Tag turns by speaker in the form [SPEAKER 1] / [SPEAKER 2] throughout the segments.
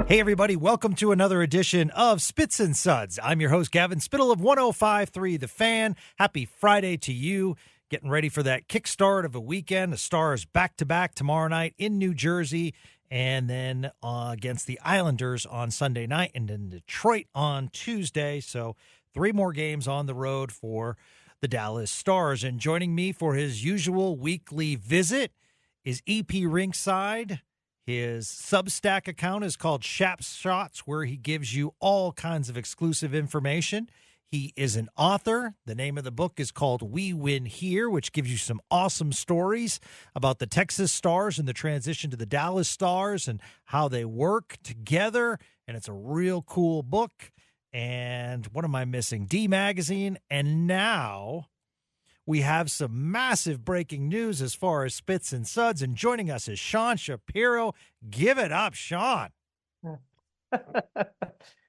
[SPEAKER 1] Hey, everybody. Welcome to another edition of Spits and Suds. I'm your host, Gavin Spittle of 105.3 The Fan. Happy Friday to you. Getting ready for that kickstart of a weekend. The Stars back-to-back tomorrow night in New Jersey, and then against the Islanders on Sunday night, and in Detroit on Tuesday. So 3 more games on the road for the Dallas Stars. And joining me for his usual weekly visit is EP Rinkside. His Substack account is called Shap's Shots, where he gives you all kinds of exclusive information. He is an author. The name of the book is called We Win Here, which gives you some awesome stories about the Texas Stars and the transition to the Dallas Stars and how they work together. And it's a real cool book. And what am I missing? D Magazine. And now we have some massive breaking news as far as Spits and Suds, and joining us is Sean Shapiro. Give it up, Sean.
[SPEAKER 2] You're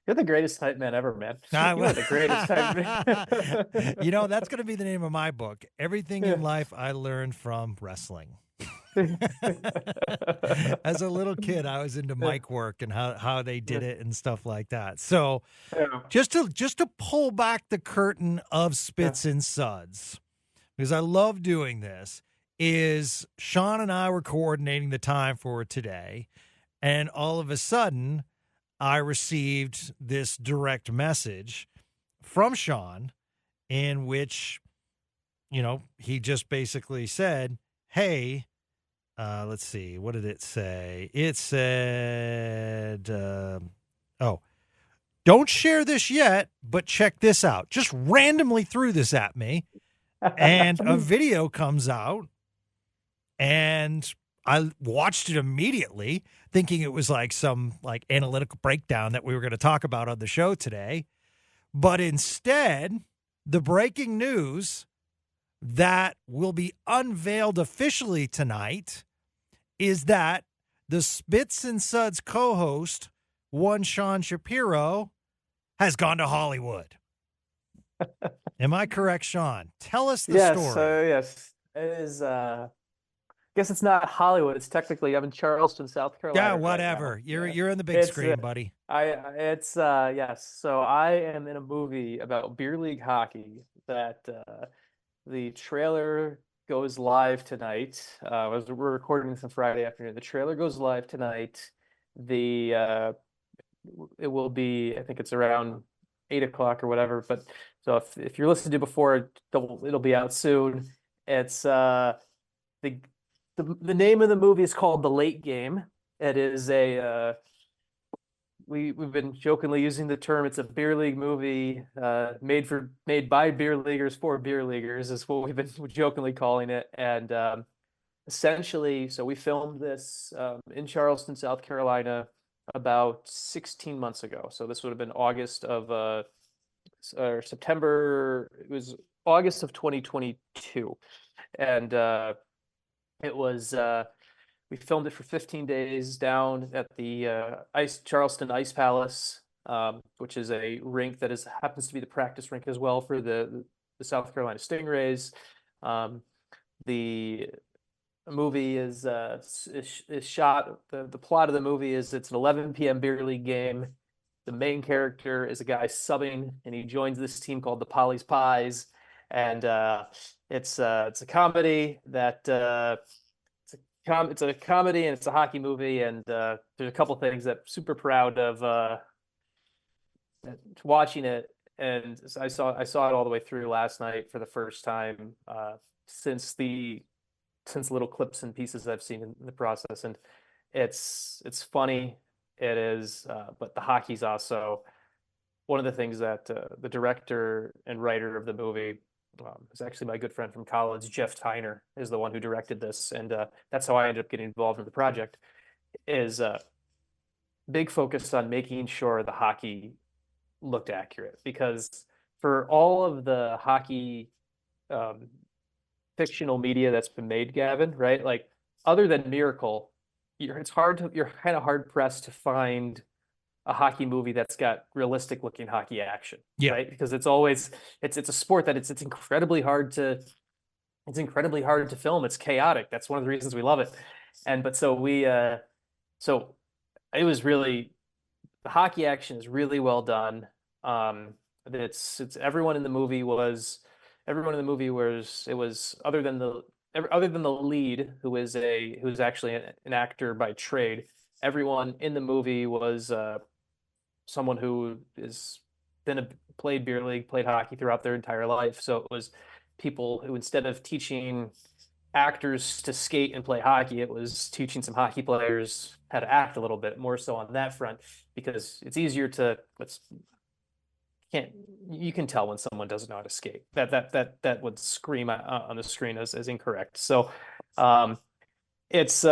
[SPEAKER 2] the greatest type man ever, man. You're the greatest type man.
[SPEAKER 1] You know, that's going to be the name of my book. Everything in life I learned from wrestling. As a little kid, I was into mic work and how they did it and stuff like that. So just to pull back the curtain of Spits and Suds, because I love doing this, is Sean and I were coordinating the time for today, and all of a sudden, I received this direct message from Sean in which, you know, he just basically said, hey, let's see, what did it say? It said, don't share this yet, but check this out. Just randomly threw this at me. And a video comes out, and I watched it immediately, thinking it was like some analytical breakdown that we were going to talk about on the show today. But instead, the breaking news that will be unveiled officially tonight is that the Spits and Suds co-host, one Sean Shapiro, has gone to Hollywood. Am I correct, Sean? Tell us the story.
[SPEAKER 2] Yes, it is. I guess it's not Hollywood. It's technically I'm in Charleston, South Carolina.
[SPEAKER 1] Yeah, whatever. Right, you're in the big screen, buddy.
[SPEAKER 2] Yes. So I am in a movie about beer league hockey that the trailer goes live tonight. We're recording this on Friday afternoon. The trailer goes live tonight. It will be, I think it's around 8 o'clock or whatever. But so if you're listening to before, it'll be out soon. It's the name of the movie is called The Late Game. It is we've been jokingly using the term. It's a beer league movie made by beer leaguers for beer leaguers is what we've been jokingly calling it. And essentially, so we filmed this in Charleston, South Carolina, about 16 months ago. So this would have been August of or September. It was August of 2022, and it was we filmed it for 15 days down at the Charleston Ice Palace, which is a rink that happens to be the practice rink as well for the South Carolina Stingrays. The movie is shot. The plot of the movie is it's an 11 p.m. beer league game. The main character is a guy subbing, and he joins this team called the Polly's Pies, and it's a comedy that it's a comedy and it's a hockey movie, and there's a couple things that I'm super proud of watching it. And I saw it all the way through last night for the first time since little clips and pieces I've seen in the process, and it's funny. It is, but the hockey's also one of the things that the director and writer of the movie is actually my good friend from college. Jeff Tyner is the one who directed this, and that's how I ended up getting involved in the project. Is big focus on making sure the hockey looked accurate, because for all of the hockey fictional media that's been made, Gavin, right? Like, other than Miracle, you're kind of hard pressed to find a hockey movie that's got realistic looking hockey action, right? Because it's a sport that it's incredibly hard to film. It's chaotic. That's one of the reasons we love it. So it was really the hockey action is really well done. It's everyone in the movie was other than the lead, who's actually an actor by trade. Everyone in the movie was someone who is played beer league, played hockey throughout their entire life. So it was people who, instead of teaching actors to skate and play hockey, it was teaching some hockey players how to act a little bit more so on that front, because it's easier to you can tell when someone doesn't know how to skate. That would scream on the screen as incorrect. So it's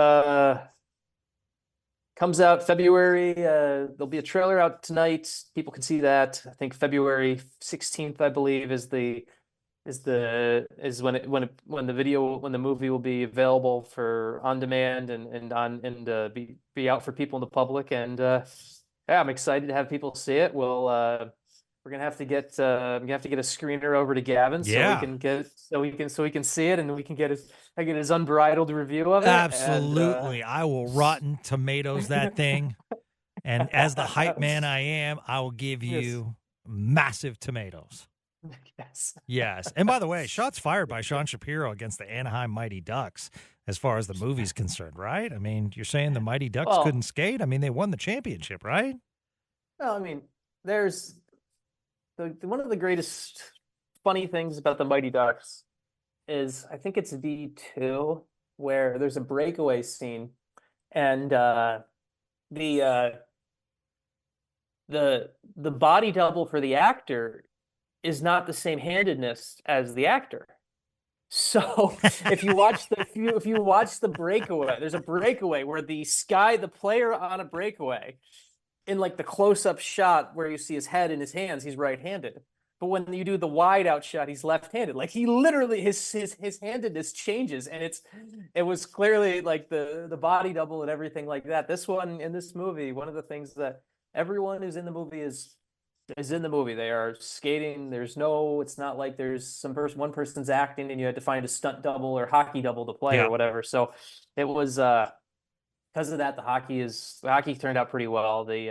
[SPEAKER 2] comes out February. There'll be a trailer out tonight. People can see that. I think February 16th, I believe, is when the movie will be available for on demand and be out for people in the public. And yeah, I'm excited to have people see it. We're gonna have to get a screener over to Gavin
[SPEAKER 1] Yeah.
[SPEAKER 2] so we can see it, and we can get his unbridled review of it.
[SPEAKER 1] Absolutely. I will rotten tomatoes that thing. And as the hype man I am, I will give you massive tomatoes.
[SPEAKER 2] Yes.
[SPEAKER 1] Yes. And by the way, shots fired by Sean Shapiro against the Anaheim Mighty Ducks as far as the movie's concerned, right? I mean, you're saying the Mighty Ducks couldn't skate? I mean, they won the championship, right?
[SPEAKER 2] Well, I mean, there's one of the greatest funny things about the Mighty Ducks is, I think it's D2, where there's a breakaway scene, and the body double for the actor is not the same handedness as the actor. So if you watch the breakaway, there's a breakaway where the player on a breakaway, in like the close-up shot where you see his head and his hands, he's right-handed. But when you do the wide-out shot, he's left-handed. Like, he literally, his handedness changes, and it was clearly like the body double and everything like that. In this movie, one of the things that everyone who's in the movie is in the movie. They are skating. It's not like there's one person's acting and you had to find a stunt double or hockey double to play or whatever. So it was because of that, the hockey turned out pretty well. We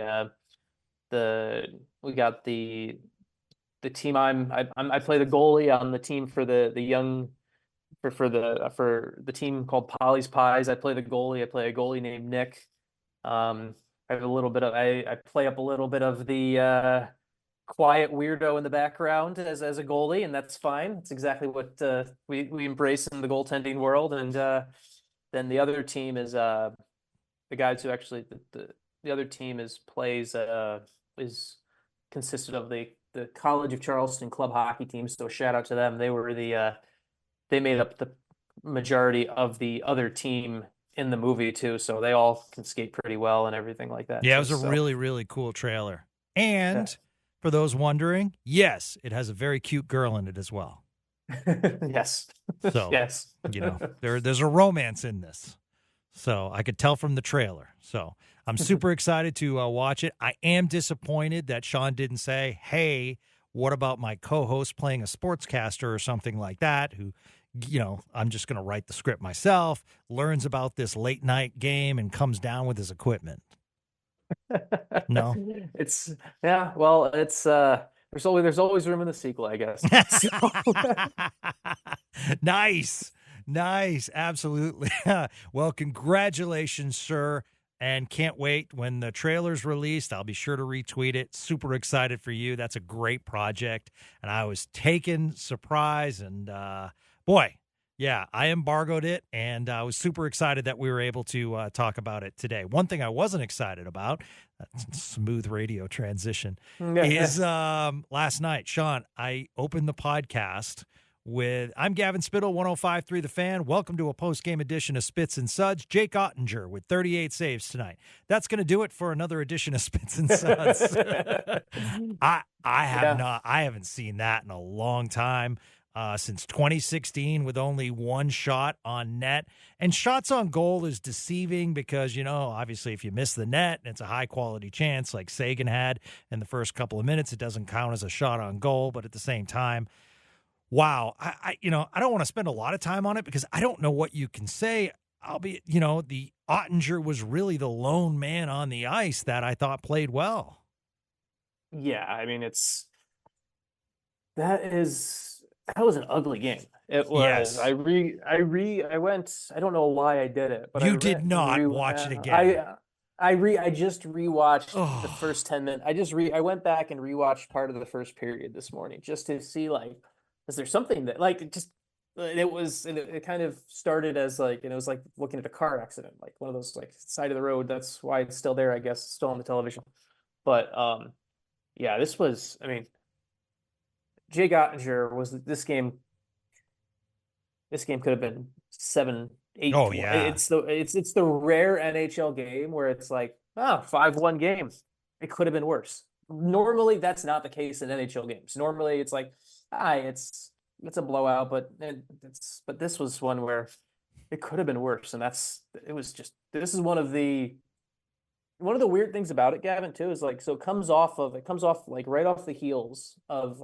[SPEAKER 2] got the team. I play the goalie on the team for the young for the team called Polly's Pies. I play the goalie. I play a goalie named Nick. I have a little bit of I play up a little bit of the quiet weirdo in the background as a goalie, and that's fine. It's exactly what we embrace in the goaltending world. And then the other team is the guys who actually the other team is consisted of the College of Charleston club hockey team. So shout out to them. They made up the majority of the other team in the movie too. So they all can skate pretty well and everything like that.
[SPEAKER 1] Yeah, it was a really, really cool trailer. And for those wondering, yes, it has a very cute girl in it as well.
[SPEAKER 2] Yes.
[SPEAKER 1] So,
[SPEAKER 2] yes.
[SPEAKER 1] There's a romance in this. So I could tell from the trailer. So I'm super excited to watch it. I am disappointed that Sean didn't say, hey, what about my co-host playing a sportscaster or something like that, who, I'm just going to write the script myself, learns about this late night game and comes down with his equipment. No,
[SPEAKER 2] it's there's always room in the sequel, I guess.
[SPEAKER 1] Nice. Absolutely. Well, congratulations, sir. And can't wait when the trailer's released. I'll be sure to retweet it. Super excited for you. That's a great project. And I was taken surprise and boy, yeah, I embargoed it, and I was super excited that we were able to talk about it today. One thing I wasn't excited about, smooth radio transition, is last night, Sean, I opened the podcast with, I'm Gavin Spittle, 105.3 The Fan. Welcome to a post-game edition of Spits and Suds. Jake Ottinger with 38 saves tonight. That's going to do it for another edition of Spits and Suds. I haven't seen that in a long time. Since 2016 with only one shot on net. And shots on goal is deceiving because, obviously if you miss the net and it's a high-quality chance like Sagan had in the first couple of minutes, it doesn't count as a shot on goal. But at the same time, wow, I don't want to spend a lot of time on it because I don't know what you can say. the Ottinger was really the lone man on the ice that I thought played well.
[SPEAKER 2] Yeah, I mean that was an ugly game. It was.
[SPEAKER 1] Yes.
[SPEAKER 2] I went. I don't know why I did it, but
[SPEAKER 1] You did not watch it again.
[SPEAKER 2] I just rewatched the
[SPEAKER 1] Oh,
[SPEAKER 2] first 10 minutes. I went back and rewatched part of the first period this morning just to see, like, is there something that, like, it kind of started as, like, it was like looking at a car accident, like one of those, like, side of the road. That's why it's still there, I guess, still on the television. But yeah, this was. I mean, Jake Ottinger was this game. This game could have been 7-8
[SPEAKER 1] oh
[SPEAKER 2] to 1.
[SPEAKER 1] yeah.
[SPEAKER 2] It's the rare NHL game where it's like, 5-1 game. It could have been worse. Normally that's not the case in NHL games. Normally it's like, it's a blowout, but this was one where it could have been worse. And this is one of the weird things about it, Gavin, too, is like, so it comes off like right off the heels of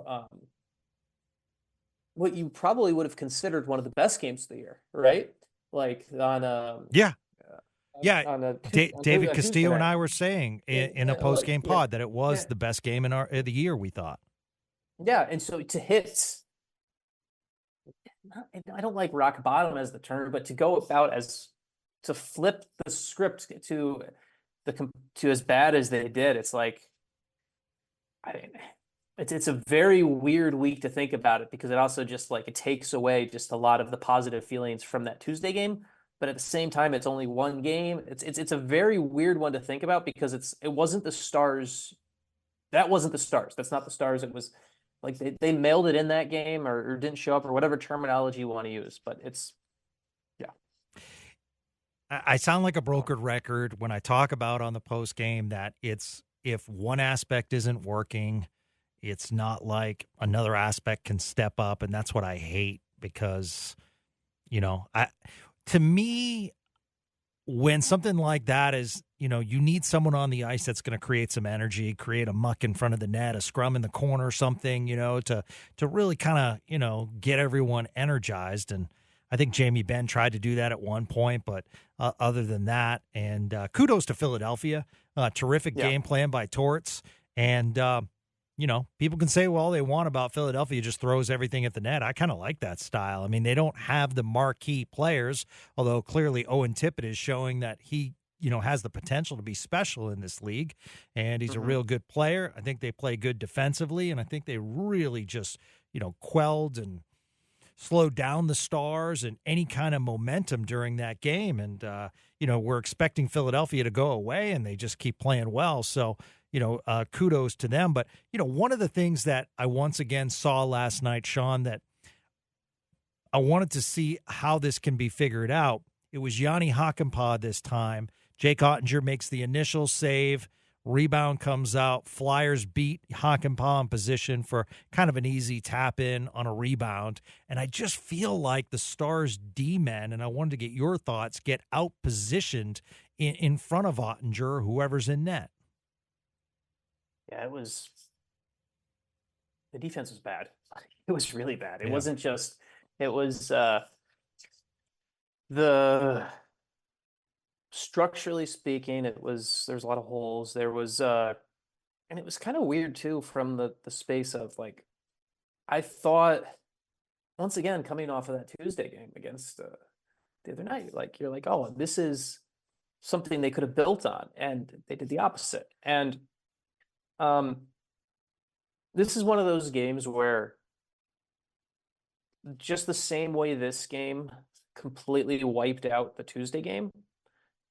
[SPEAKER 2] what you probably would have considered one of the best games of the year, right? Like on
[SPEAKER 1] Yeah. Yeah.
[SPEAKER 2] on a
[SPEAKER 1] David
[SPEAKER 2] on Tuesday
[SPEAKER 1] Castillo and
[SPEAKER 2] night.
[SPEAKER 1] I were saying in a post
[SPEAKER 2] Like,
[SPEAKER 1] game pod that it was
[SPEAKER 2] yeah,
[SPEAKER 1] the best game in the year, we thought.
[SPEAKER 2] yeah. And so to hit, I don't like rock bottom as the term, but to go about as to flip the script to as bad as they did, it's like, I mean, it's a very weird week to think about it, because it also just, like, it takes away just a lot of the positive feelings from that Tuesday game. But at the same time, it's only one game. It's a very weird one to think about, because it wasn't the Stars. That wasn't the Stars. That's not the Stars. It was like they mailed it in that game, or didn't show up, or whatever terminology you want to use. But it's, yeah.
[SPEAKER 1] I sound like a brokered record when I talk about on the post game that it's if one aspect isn't working, it's not like another aspect can step up, and that's what I hate because I to me when something like that is, you need someone on the ice that's going to create some energy, create a muck in front of the net, a scrum in the corner, something, to really kind of, get everyone energized. And I think Jamie Benn tried to do that at one point, but other than that, and kudos to Philadelphia, terrific
[SPEAKER 2] Yeah.
[SPEAKER 1] game plan by Torts. And, people can say all they want about Philadelphia just throws everything at the net. I kind of like that style. I mean, they don't have the marquee players, although clearly Owen Tippett is showing that he, has the potential to be special in this league, and he's a real good player. I think they play good defensively, and I think they really just, quelled and slowed down the Stars and any kind of momentum during that game. And, we're expecting Philadelphia to go away, and they just keep playing well. So, kudos to them. But, one of the things that I once again saw last night, Sean, that I wanted to see how this can be figured out. It was Yanni Hakanpää this time. Jake Ottinger makes the initial save. Rebound comes out. Flyers beat Hakanpää in position for kind of an easy tap in on a rebound. And I just feel like the Stars D-men, and I wanted to get your thoughts, get out positioned in front of Ottinger or whoever's in net.
[SPEAKER 2] Yeah, the defense was bad. It was really bad. It
[SPEAKER 1] Yeah.
[SPEAKER 2] wasn't just, it was the structurally speaking, there's a lot of holes. There was and it was kind of weird too, from the space of, like, I thought, once again, coming off of that Tuesday game against the other night, like, you're like, oh, this is something they could have built on, and they did the opposite. And this is one of those games where, just the same way this game completely wiped out the Tuesday game,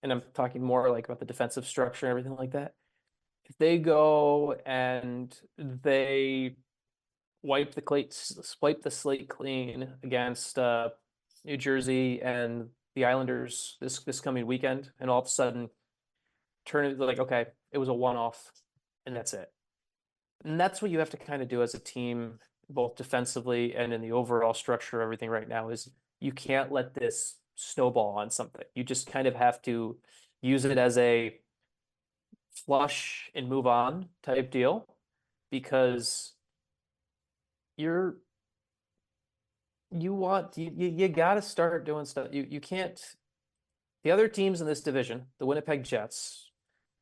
[SPEAKER 2] and I'm talking more like about the defensive structure and everything like that, if they go and they wipe the slate clean against New Jersey and the Islanders this coming weekend, and all of a sudden turn it like, okay, it was a one-off, and that's it. And that's what you have to kind of do as a team, both defensively and in the overall structure of everything right now, is you can't let this snowball on something. You just kind of have to use it as a flush and move on type deal, because you got to start doing stuff. You can't the other teams in this division, the Winnipeg Jets,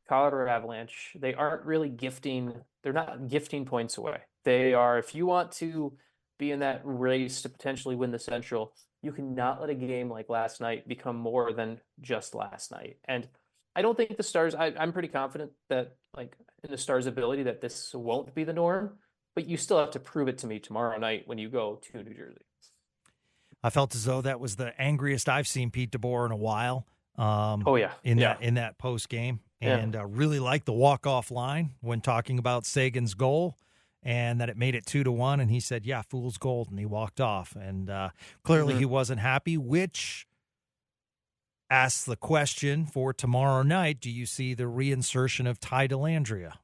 [SPEAKER 2] Colorado Avalanche, they aren't really gifting. They're not gifting points away. They are, if you want to be in that race to potentially win the Central, you cannot let a game like last night become more than just last night. And I don't think the Stars, I'm pretty confident that, like, in the Stars' ability that this won't be the norm, but you still have to prove it to me tomorrow night when you go to New Jersey.
[SPEAKER 1] I felt as though that was the angriest I've seen Pete DeBoer in a while.
[SPEAKER 2] Oh yeah,
[SPEAKER 1] in that post game, and really liked the walk-off line when talking about Sagan's goal, and that it made it 2-1. And he said, "Yeah, fool's gold," and he walked off. And clearly he wasn't happy, which asks the question for tomorrow night: do you see the reinsertion of Ty Dellandrea?
[SPEAKER 2] I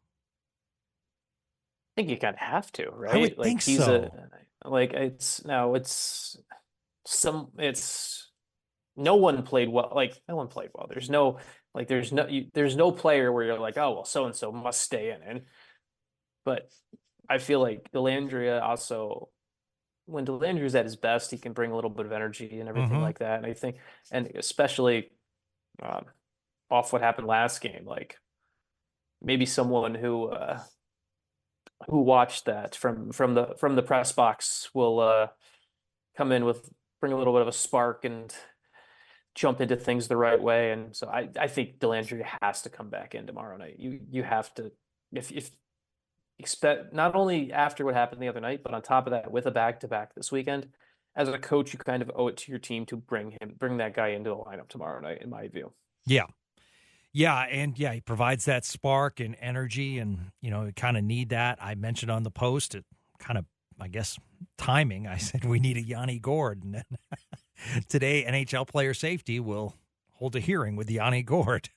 [SPEAKER 2] think you kind of have to, right?
[SPEAKER 1] I would think so.
[SPEAKER 2] No one played well. Like, no one played well. There's no player where you're like, oh well, so and so must stay in. But I feel like Dellandrea also, when Dellandrea's at his best, he can bring a little bit of energy and everything like that. And I think, and especially off what happened last game, like maybe someone who watched that from the press box will come in bring a little bit of a spark and jump into things the right way. And so I think Dellandrea has to come back in tomorrow night. You have to, if expect, not only after what happened the other night, but on top of that, with a back-to-back this weekend, as a coach, you kind of owe it to your team to bring that guy into the lineup tomorrow night, in my view.
[SPEAKER 1] Yeah. Yeah, and he provides that spark and energy, and you kind of need that. I mentioned on the post, it kind of, I guess, timing. I said we need a Yanni Gourde, and then today NHL Player Safety will hold a hearing with Yanni Gourde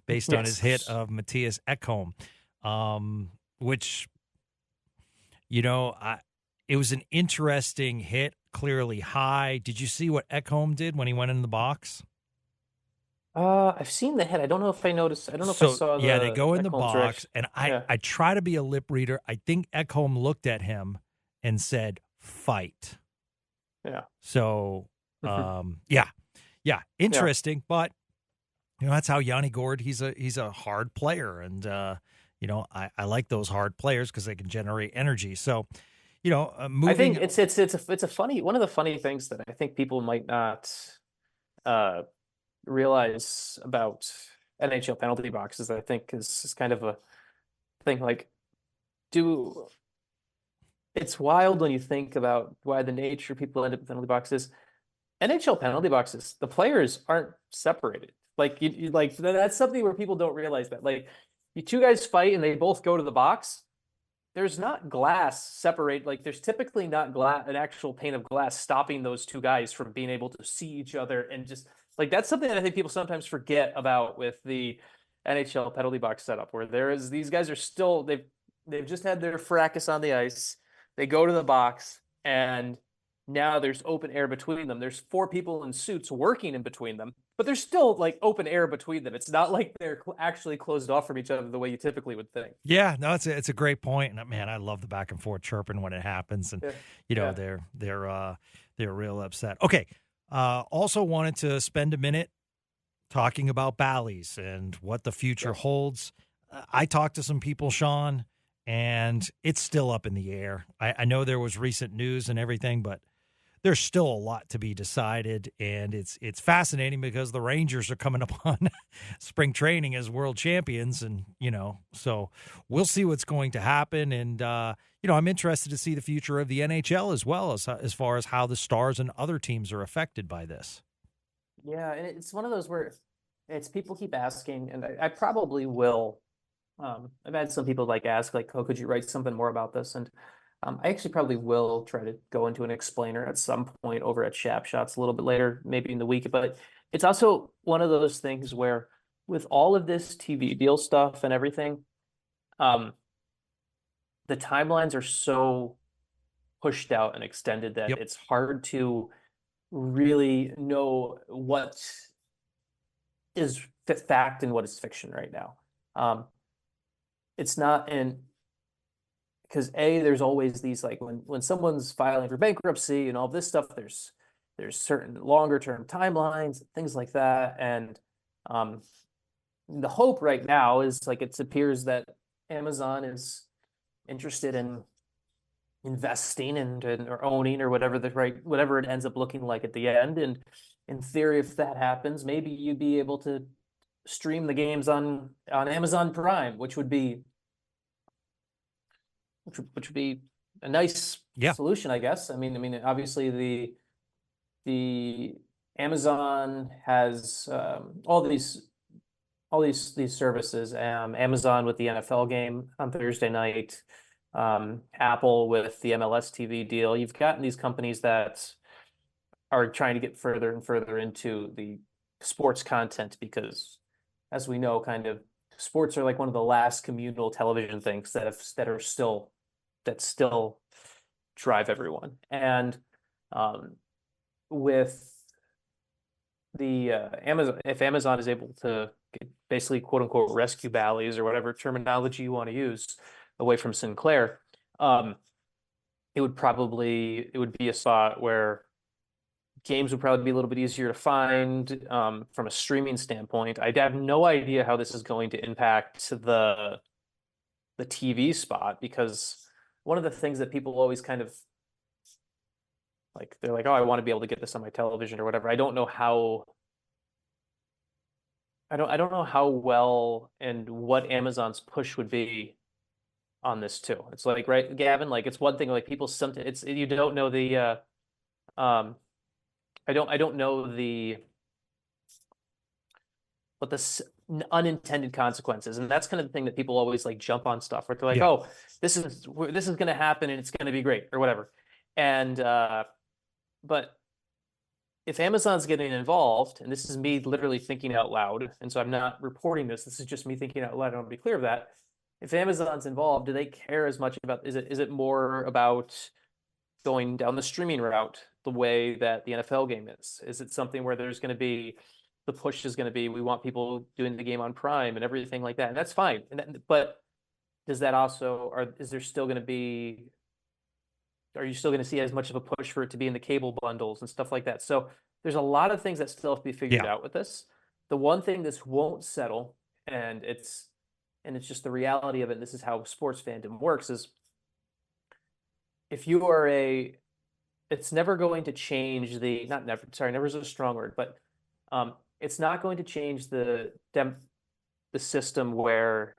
[SPEAKER 1] based on his hit of Matthias Ekholm, which it was an interesting hit, clearly high. Did you see what Ekholm did when he went in the box?
[SPEAKER 2] I've seen the hit. I don't know if I noticed. I don't know if I saw the.
[SPEAKER 1] Yeah, they go in the box,
[SPEAKER 2] direction.
[SPEAKER 1] and I try to be a lip reader. I think Ekholm looked at him and said, "Fight."
[SPEAKER 2] Yeah.
[SPEAKER 1] So, interesting, but that's how Yanni Gourde. He's a hard player, and I like those hard players because they can generate energy. So, moving.
[SPEAKER 2] I think it's a funny, one of the funny things that I think people might not realize about NHL penalty boxes, I think is kind of a thing. Like, it's wild when you think about why the nature people end up in penalty boxes. NHL penalty boxes, the players aren't separated. Like, you like, that's something where people don't realize that. Like, you two guys fight and they both go to the box. There's not glass separate. Like, there's typically not an actual pane of glass stopping those two guys from being able to see each other. And just like, that's something that I think people sometimes forget about with the NHL penalty box setup, where these guys are still, they've just had their fracas on the ice. They go to the box, and now there's open air between them. There's four people in suits working in between them, but there's still like open air between them. It's not like they're actually closed off from each other the way you typically would think.
[SPEAKER 1] Yeah, no, it's a great point. And man, I love the back and forth chirping when it happens, and they're real upset. Okay, also wanted to spend a minute talking about Bally's and what the future holds. I talked to some people, Sean, and it's still up in the air. I know there was recent news and everything, but there's still a lot to be decided, and it's fascinating because the Rangers are coming up on spring training as world champions, and so we'll see what's going to happen. And I'm interested to see the future of the NHL as well, as far as how the Stars and other teams are affected by this.
[SPEAKER 2] Yeah, and it's one of those where it's people keep asking, and I probably will. I've had some people ask, oh, could you write something more about this? And I actually probably will try to go into an explainer at some point over at Shap Shots a little bit later, maybe in the week. But it's also one of those things where, with all of this TV deal stuff and everything, the timelines are so pushed out and extended that it's hard to really know what is fact and what is fiction right now. It's not because there's always these, when someone's filing for bankruptcy and all this stuff, there's certain longer term timelines, things like that. And The hope right now is like it appears that Amazon is interested in investing or owning or whatever it ends up looking like at the end. And in theory, if that happens, maybe you'd be able to stream the games on Amazon Prime, which would be a nice solution, I guess. I mean, obviously the Amazon has all these services. Amazon with the NFL game on Thursday night, Apple with the MLS TV deal. You've gotten these companies that are trying to get further and further into the sports content because, as we know, kind of sports are like one of the last communal television things that still drive everyone. And with the Amazon, if Amazon is able to basically quote unquote rescue Bally's or whatever terminology you want to use away from Sinclair, it would be a spot where games would probably be a little bit easier to find from a streaming standpoint. I have no idea how this is going to impact the TV spot, because one of the things that people always kind of like, they're like, oh, I want to be able to get this on my television or whatever. I don't know how well and what Amazon's push would be on this too. It's like, right, Gavin, like it's one thing, like people sometimes it's, you don't know the I don't know what the unintended consequences, and that's kind of the thing that people always like jump on stuff where they're like, oh, this is going to happen and it's going to be great or whatever. And but if Amazon's getting involved, and this is me literally thinking out loud, and so I'm not reporting this is just me thinking out loud, I want to be clear of that. If Amazon's involved, do they care as much about, is it more about going down the streaming route the way that the NFL game is? Is it something where there's going to be, the push is going to be, we want people doing the game on Prime and everything like that, and that's fine. But does that also, or is there still going to be, are you still going to see as much of a push for it to be in the cable bundles and stuff like that? So there's a lot of things that still have to be figured out with this. The one thing this won't settle, and it's just the reality of it, and this is how sports fandom works, is if you are it's never going to change never is a strong word, but it's not going to change the system where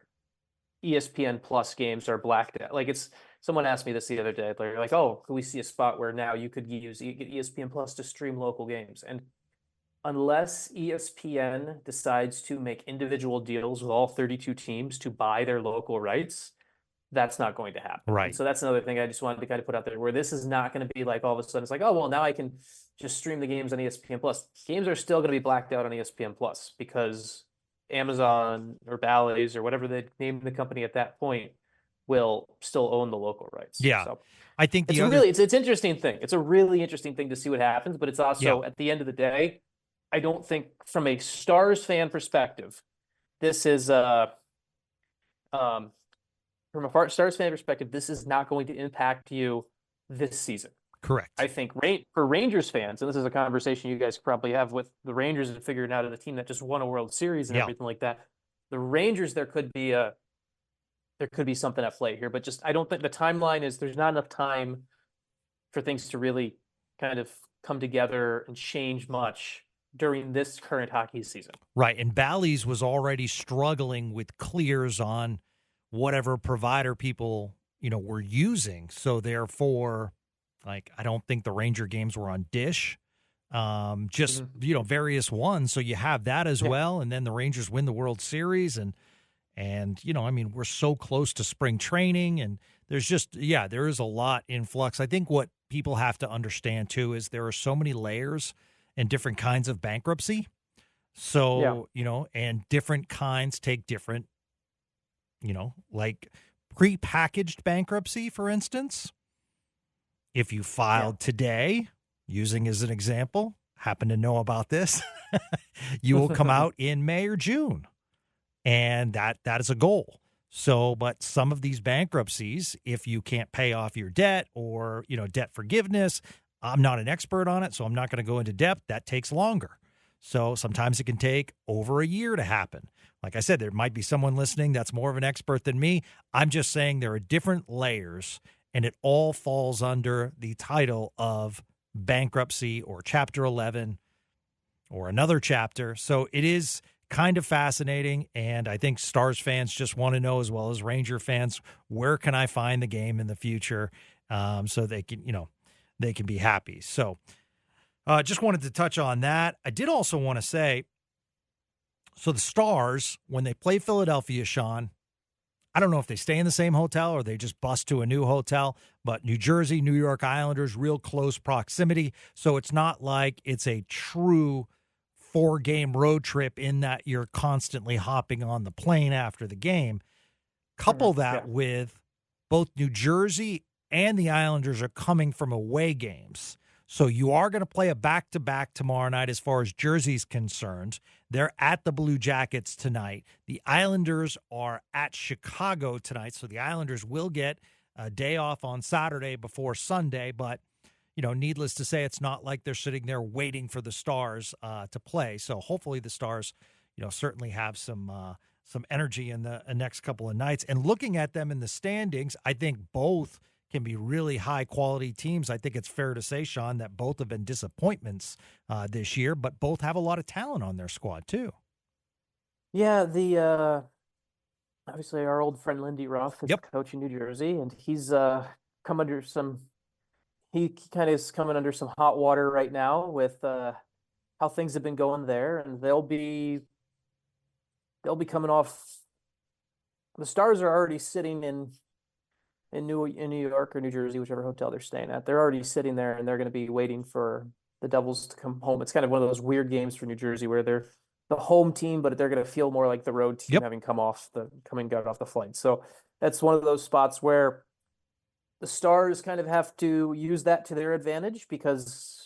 [SPEAKER 2] ESPN Plus games are blacked out. Like someone asked me this the other day. They're like, "Oh, could we see a spot where now you could get ESPN Plus to stream local games?" And unless ESPN decides to make individual deals with all 32 teams to buy their local rights, that's not going to happen.
[SPEAKER 1] Right.
[SPEAKER 2] And so that's another thing I just wanted to kind of put out there, where this is not going to be like all of a sudden it's like, oh, well, now I can just stream the games on ESPN Plus. Games are still going to be blacked out on ESPN Plus because Amazon or Bally's or whatever they name the company at that point will still own the local rights.
[SPEAKER 1] Yeah. So I think
[SPEAKER 2] it's an interesting thing. It's a really interesting thing to see what happens, but it's also at the end of the day, I don't think from a Stars fan perspective, this is from a Stars fan perspective, this is not going to impact you this season.
[SPEAKER 1] Correct.
[SPEAKER 2] I think for Rangers fans, and this is a conversation you guys probably have with the Rangers and figuring out of the team that just won a World Series and everything like that. The Rangers, there could be something at play here, but just I don't think the timeline is, there's not enough time for things to really kind of come together and change much during this current hockey season.
[SPEAKER 1] Right, and Bally's was already struggling with clears on whatever provider people, were using. So therefore, like, I don't think the Ranger games were on Dish, various ones. So you have that as well. And then the Rangers win the World Series. And we're so close to spring training, and there's just, there is a lot in flux. I think what people have to understand too is there are so many layers and different kinds of bankruptcy. So, and different kinds take different, like prepackaged bankruptcy, for instance. If you filed today, using as an example, happen to know about this, you will come out in May or June. And that is a goal. So, but some of these bankruptcies, if you can't pay off your debt or, debt forgiveness, I'm not an expert on it, so I'm not going to go into depth. That takes longer. So sometimes it can take over a year to happen. Like I said, there might be someone listening that's more of an expert than me. I'm just saying there are different layers, and it all falls under the title of bankruptcy or Chapter 11 or another chapter. So it is kind of fascinating, and I think Stars fans just want to know, as well as Ranger fans, where can I find the game in the future, so they can, they can be happy. So just wanted to touch on that. I did also want to say, so the Stars, when they play Philadelphia, Sean, I don't know if they stay in the same hotel or they just bus to a new hotel, but New Jersey, New York Islanders, real close proximity. So it's not like it's a true 4-game road trip in that you're constantly hopping on the plane after the game. Couple that with both New Jersey and the Islanders are coming from away games. So you are going to play a back-to-back tomorrow night as far as Jersey's concerned. They're at the Blue Jackets tonight. The Islanders are at Chicago tonight, so the Islanders will get a day off on Saturday before Sunday. But, needless to say, it's not like they're sitting there waiting for the Stars to play. So hopefully the Stars, certainly have some energy in the next couple of nights. And looking at them in the standings, I think both can be really high-quality teams. I think it's fair to say, Sean, that both have been disappointments this year, but both have a lot of talent on their squad, too.
[SPEAKER 2] Yeah, obviously our old friend Lindy Ruff is coach in New Jersey, and he's come under he kind of is coming under some hot water right now with how things have been going there, and they'll be coming off. The Stars are already sitting in New York or New Jersey, whichever hotel they're staying at. They're already sitting there, and they're going to be waiting for the Devils to come home. It's kind of one of those weird games for New Jersey where they're the home team, but they're going to feel more like the road team, having got off the flight. So that's one of those spots where the Stars kind of have to use that to their advantage, because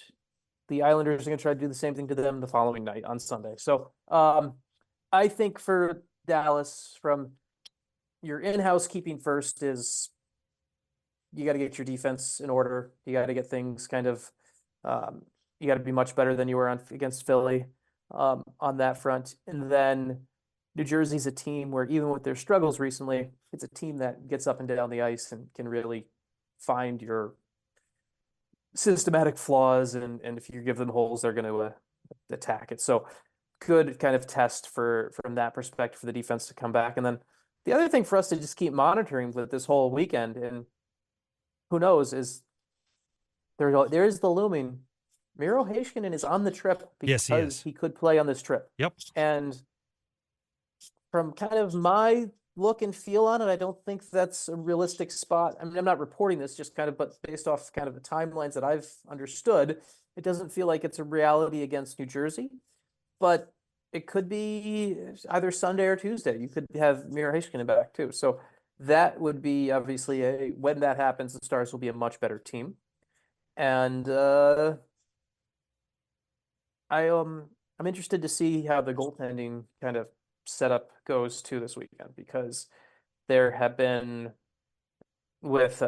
[SPEAKER 2] the Islanders are going to try to do the same thing to them the following night on Sunday. So I think for Dallas, from your in-house keeping first is, you got to get your defense in order. You got to get things kind of, you got to be much better than you were against Philly on that front. And then New Jersey's a team where, even with their struggles recently, it's a team that gets up and down the ice and can really find your systematic flaws. And if you give them holes, they're going to attack it. So good kind of test from that perspective for the defense to come back. And then the other thing for us to just keep monitoring with this whole weekend, and who knows, is there is the looming Miro Heiskanen is on the trip because he could play on this trip.
[SPEAKER 1] Yep.
[SPEAKER 2] And from kind of my look and feel on it, I don't think that's a realistic spot. I mean, I'm not reporting this, just kind of, but based off kind of the timelines that I've understood, it doesn't feel like it's a reality against New Jersey. But it could be either Sunday or Tuesday. You could have Miro Heiskanen back too. So that would be obviously when that happens, the Stars will be a much better team. And I'm interested to see how the goaltending kind of setup goes too this weekend, because there have been with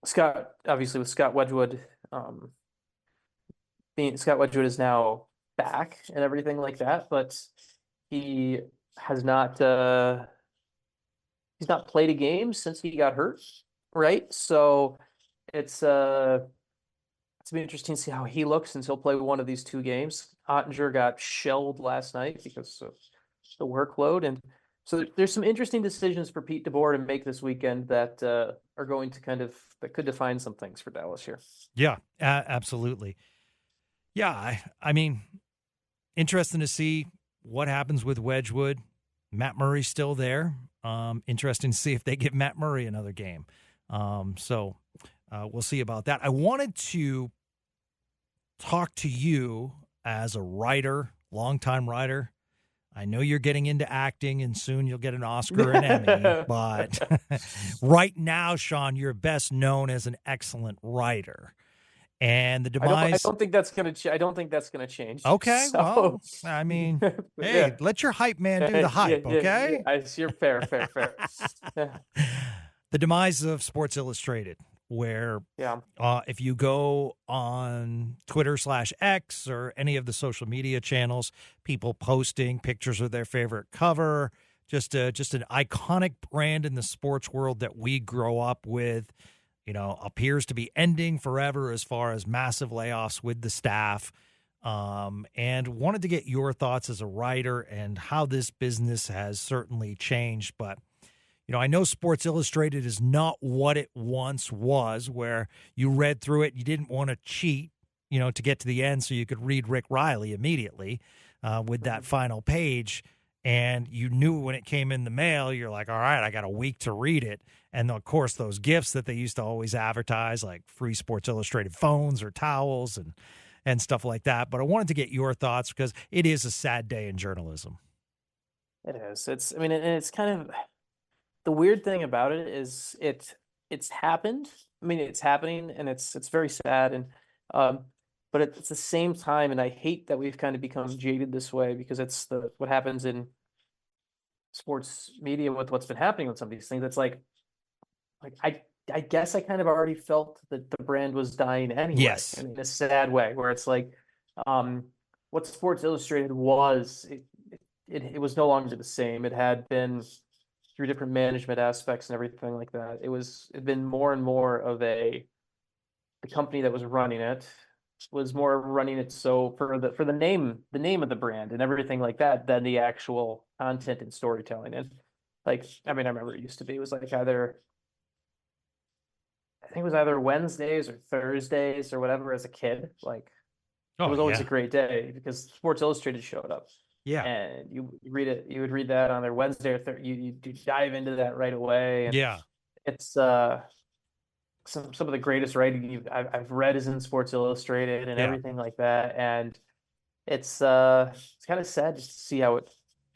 [SPEAKER 2] Scott Wedgwood, Scott Wedgwood is now back and everything like that, but he has not he's not played a game since he got hurt, right? So it's be interesting to see how he looks, since he'll play one of these two games. Ottinger got shelled last night because of the workload, and so there's some interesting decisions for Pete DeBoer to make this weekend that are going to that could define some things for Dallas here.
[SPEAKER 1] Yeah, absolutely. Yeah, I mean, interesting to see what happens with Wedgwood. Matt Murray's still there. Interesting to see if they give Matt Murray another game. So we'll see about that. I wanted to talk to you as a writer, longtime writer. I know you're getting into acting, and soon you'll get an Oscar and Emmy. But right now, Sean, you're best known as an excellent writer. And the demise.
[SPEAKER 2] I don't think that's going to change.
[SPEAKER 1] Okay,
[SPEAKER 2] so,
[SPEAKER 1] well, I mean, hey, let your hype man do the hype. Okay,
[SPEAKER 2] you're fair. Yeah.
[SPEAKER 1] The demise of Sports Illustrated where
[SPEAKER 2] Yeah.
[SPEAKER 1] if you go on Twitter/X or any of the social media channels, people posting pictures of their favorite cover, just an iconic brand in the sports world that we grow up with, appears to be ending forever as far as massive layoffs with the staff. And wanted to get your thoughts as a writer and how this business has certainly changed. But, I know Sports Illustrated is not what it once was, where you read through it, you didn't want to cheat, to get to the end so you could read Rick Riley immediately with that final page. And you knew when it came in the mail, you're like, all right, I got a week to read it. And of course, those gifts that they used to always advertise, like free Sports Illustrated phones or towels and stuff like that. But I wanted to get your thoughts because it is a sad day in journalism.
[SPEAKER 2] It is. And it's kind of the weird thing about it is it's happened. I mean, it's happening, and it's very sad. And but at the same time, and I hate that we've kind of become jaded this way, because it's what happens in sports media with what's been happening with some of these things. It's like I guess I kind of already felt that the brand was dying anyway.
[SPEAKER 1] Yes.
[SPEAKER 2] In a sad way, where it's like what Sports Illustrated was, it was no longer the same. It had been through different management aspects and everything like that. It'd been more and more of the company that was running it was more running it so for the name of the brand and everything like that than the actual content and storytelling. And I remember it used to be, it was like either Wednesdays or Thursdays or whatever as a kid. It was always a great day because Sports Illustrated showed up.
[SPEAKER 1] Yeah.
[SPEAKER 2] And you would read that on their Wednesday or Thursday. You dive into that right away. And
[SPEAKER 1] yeah.
[SPEAKER 2] It's some of the greatest writing I've read is in Sports Illustrated and everything like that. And it's kind of sad just to see how it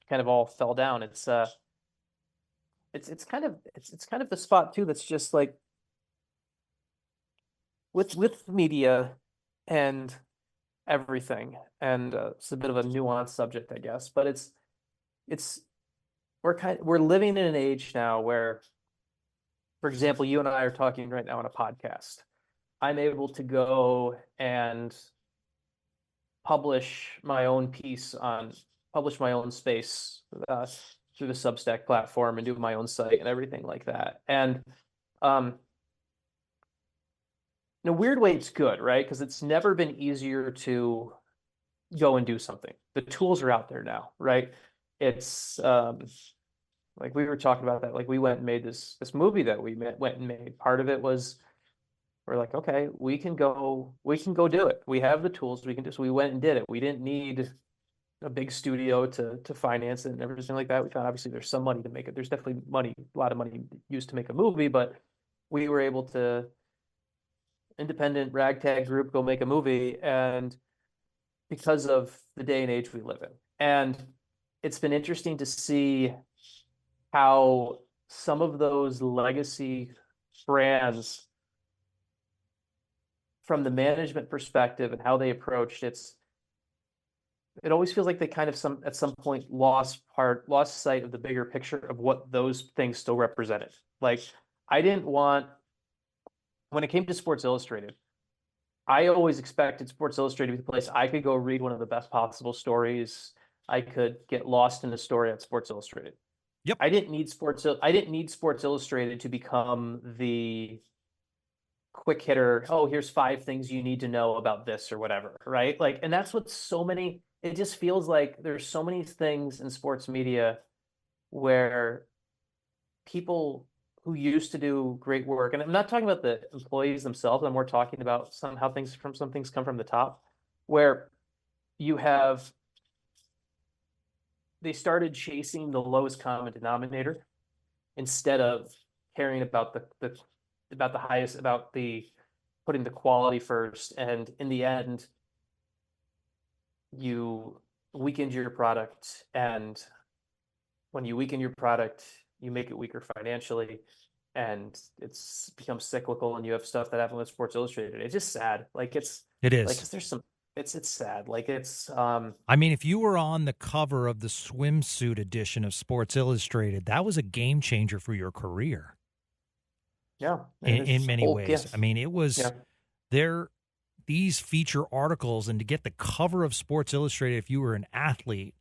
[SPEAKER 2] kind of all fell down. It's kind of the spot too that's just like with media and everything, and it's a bit of a nuanced subject, I guess, but we're living in an age now where, for example, you and I are talking right now on a podcast. I'm able to go and publish my own space through the Substack platform and do my own site and everything like that. And in a weird way, it's good, right? Because it's never been easier to go and do something. The tools are out there now, right? It's like we were talking about that. Like we went and made this movie that we went and made. Part of it was we're like, okay, we can go do it. We have the tools. We can do. So we went and did it. We didn't need a big studio to finance it and everything like that. We found obviously there's some money to make it. There's definitely a lot of money used to make a movie, but we were able to independent ragtag group go make a movie, and because of the day and age we live in. And it's been interesting to see how some of those legacy brands, from the management perspective and how they approached it always feels like they kind of at some point lost sight of the bigger picture of what those things still represented. Like I didn't want, when it came to Sports Illustrated, I always expected Sports Illustrated to be the place I could go read one of the best possible stories. I could get lost in a story at Sports Illustrated.
[SPEAKER 1] Yep.
[SPEAKER 2] I didn't need Sports Illustrated to become the quick hitter. Oh, here's 5 things you need to know about this or whatever, right? Like, and that's what it just feels like there's so many things in sports media where people who used to do great work, and I'm not talking about the employees themselves, I'm more talking about some things come from the top, where they started chasing the lowest common denominator instead of caring about putting the quality first. And in the end, you weakened your product, and when you weaken your product, you make it weaker financially, and it's becomes cyclical, and you have stuff that happened with Sports Illustrated. It's just sad. It is like, 'cause there's it's sad. Like
[SPEAKER 1] I mean, if you were on the cover of the swimsuit edition of Sports Illustrated, that was a game changer for your career.
[SPEAKER 2] Yeah, and
[SPEAKER 1] in
[SPEAKER 2] it's a
[SPEAKER 1] many
[SPEAKER 2] whole
[SPEAKER 1] ways. I
[SPEAKER 2] gift.
[SPEAKER 1] mean, it was
[SPEAKER 2] Yeah,
[SPEAKER 1] there these feature articles, and to get the cover of Sports Illustrated if you were an athlete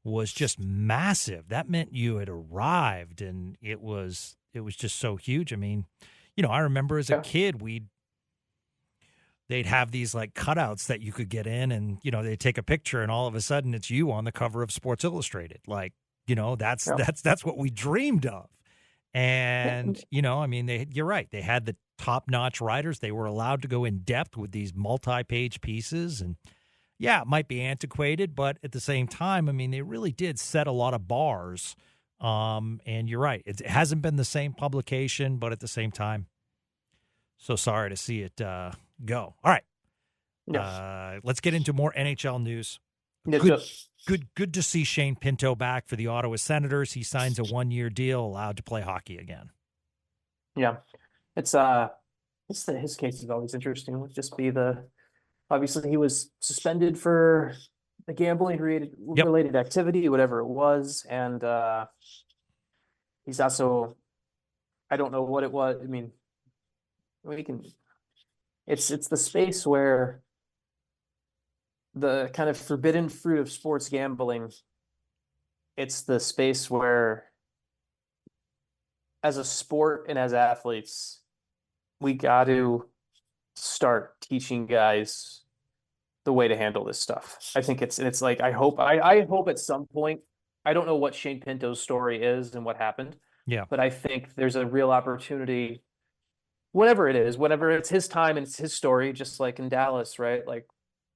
[SPEAKER 1] was just massive. That meant you had arrived, and it was just so huge. I mean, I remember as a
[SPEAKER 2] yeah,
[SPEAKER 1] kid, they'd have these like cutouts that you could get in, and they'd take a picture, and all of a sudden it's you on the cover of Sports Illustrated. Like, that's
[SPEAKER 2] yeah.
[SPEAKER 1] that's what we dreamed of. And,
[SPEAKER 2] And
[SPEAKER 1] I mean, you're right. They had the top-notch writers. They were allowed to go in depth with these multi-page pieces. And yeah, it might be antiquated, but at the same time, I mean, they really did set a lot of bars. And you're right. It hasn't been the same publication, but at the same time, so sorry to see it go. All right.
[SPEAKER 2] yes,
[SPEAKER 1] Let's get into more NHL news.
[SPEAKER 2] yeah,
[SPEAKER 1] Good, good to see Shane Pinto back for the Ottawa Senators. He signs a 1-year deal, allowed to play hockey again.
[SPEAKER 2] yeah. His case is always interesting. It would just be obviously he was suspended for the gambling
[SPEAKER 1] Yep.
[SPEAKER 2] related activity, whatever it was, and he's also, I don't know what it was. I mean, we can. It's the space where the kind of forbidden fruit of sports gambling. It's the space where, as a sport and as athletes, we got to start teaching guys the way to handle this stuff. I think it's like I hope at some point, I don't know what Shane Pinto's story is and what happened,
[SPEAKER 1] Yeah.
[SPEAKER 2] but I think there's a real opportunity whenever it is, whenever it's his time and it's his story, just like in Dallas, right? Like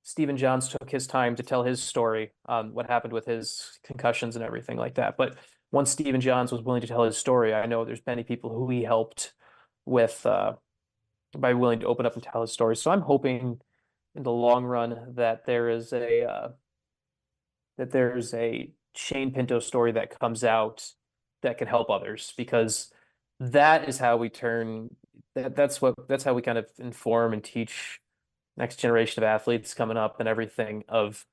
[SPEAKER 2] Stephen Johns took his time to tell his story on what happened with his concussions and everything like that. But once Stephen Johns was willing to tell his story, I know there's many people who he helped with by willing to open up and tell his story. So I'm hoping in the long run that there's a Shane Pinto story that comes out that can help others, because that is how we turn that's how we kind of inform and teach next generation of athletes coming up and everything of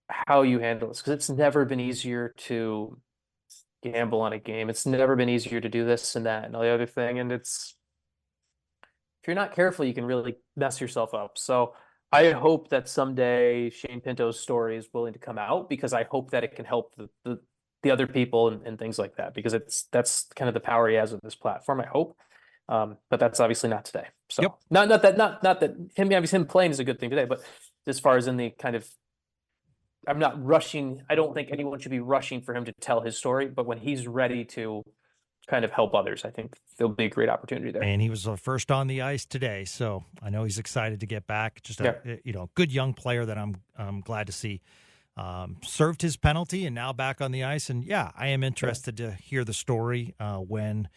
[SPEAKER 2] how you handle this, because it's never been easier to gamble on a game. It's never been easier to do this and that and all the other thing, and it's, if you're not careful, you can really mess yourself up. So I hope that someday Shane Pinto's story is willing to come out, because I hope that it can help the other people and things like that, because that's kind of the power he has with this platform, I hope. But that's obviously not today. So
[SPEAKER 1] Yep.
[SPEAKER 2] not that him playing is a good thing today, but as far as in the kind of, I'm not rushing. I don't think anyone should be rushing for him to tell his story, but when he's ready to kind of help others, I think there'll be a great opportunity there.
[SPEAKER 1] And he was first on the ice today, so I know he's excited to get back. Just
[SPEAKER 2] Yeah.
[SPEAKER 1] a good young player that I'm glad to see. Served his penalty and now back on the ice. And yeah, I am interested to hear the story when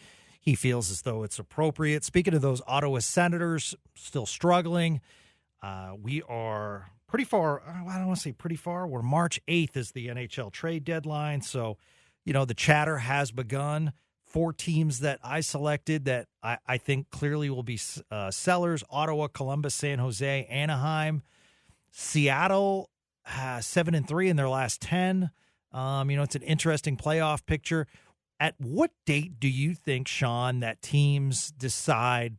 [SPEAKER 1] he feels as though it's appropriate. Speaking of those Ottawa Senators still struggling, we are pretty far. I don't want to say pretty far. We're March 8th is the NHL trade deadline. So, the chatter has begun. 4 teams that I selected that I think clearly will be sellers: Ottawa, Columbus, San Jose, Anaheim, Seattle. 7-3 in their last 10. It's an interesting playoff picture. At what date do you think, Sean, that teams decide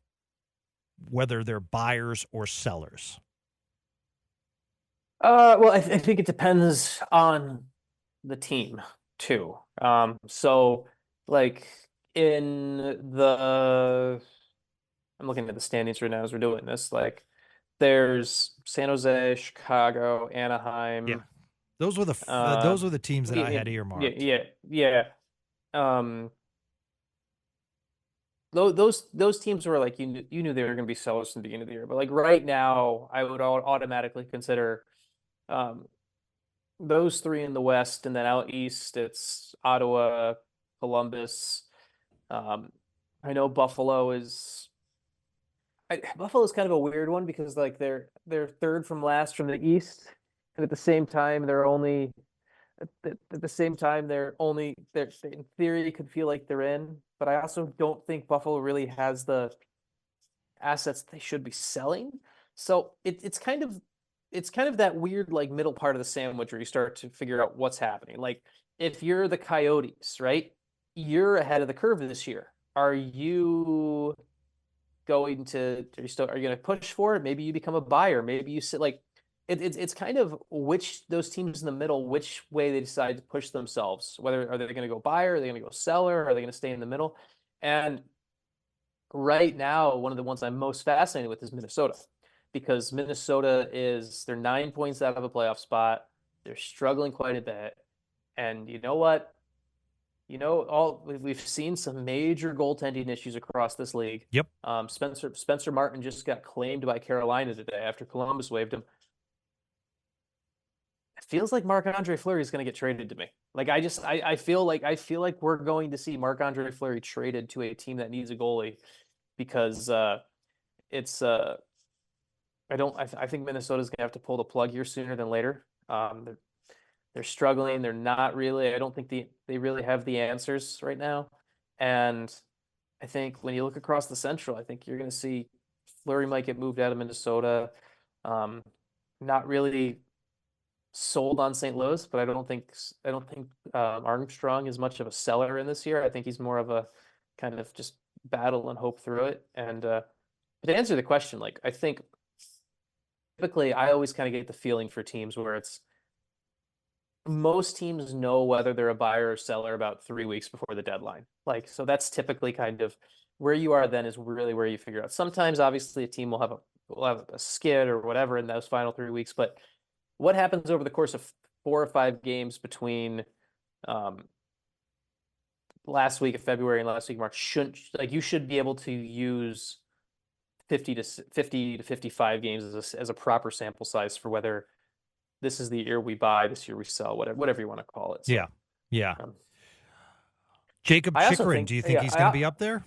[SPEAKER 1] whether they're buyers or sellers?
[SPEAKER 2] Well, I think it depends on the team too. So like in I'm looking at the standings right now as we're doing this. Like there's San Jose, Chicago,
[SPEAKER 1] Yeah,
[SPEAKER 2] Anaheim.
[SPEAKER 1] those were the teams that I had earmarked.
[SPEAKER 2] Yeah. Um, those teams were like, you knew they were going to be sellers in the beginning of the year, but like right now, I would automatically consider um those 3 in the West, and then out east, it's Ottawa, Columbus. I know Buffalo's kind of a weird one, because like they're third from last from the East, and at the same time they're in theory could feel like they're in, but I also don't think Buffalo really has the assets they should be selling. So it's kind of that weird like middle part of the sandwich where you start to figure out what's happening. Like if you're the Coyotes, right? You're ahead of the curve this year. are you going to are you going to push for it? Maybe you become a buyer. Maybe you sit like it's kind of which those teams in the middle, which way they decide to push themselves. Whether are they going to go buyer, are they going to go seller, are they going to stay in the middle? And right now, one of the ones I'm most fascinated with is Minnesota, because Minnesota they're 9 points out of a playoff spot. They're struggling quite a bit. And you know what? We've seen some major goaltending issues across this league.
[SPEAKER 1] Yep.
[SPEAKER 2] Spencer Martin just got claimed by Carolina today after Columbus waived him. It feels like Marc-Andre Fleury is going to get traded to me. Like I feel like we're going to see Marc-Andre Fleury traded to a team that needs a goalie, because it's I think Minnesota's going to have to pull the plug here sooner than later. They're struggling. They're not really. I don't think they really have the answers right now. And I think when you look across the Central, I think you're going to see Fleury might get moved out of Minnesota. Not really sold on St. Louis, but I don't think Armstrong is much of a seller in this year. I think he's more of a kind of just battle and hope through it. And to answer the question, like I think typically I always kind of get the feeling for teams where it's most teams know whether they're a buyer or seller about 3 weeks before the deadline. Like, so that's typically kind of where you are then is really where you figure out. Sometimes obviously a team will have a skid or whatever in those final 3 weeks, but what happens over the course of 4 or 5 games between last week of February and last week of March you should be able to use 50 to 55 games as a proper sample size for whether this is the year we buy, this year we sell, whatever you want to call it.
[SPEAKER 1] So, yeah. Jacob Chychrun, do you think he's going to be up there?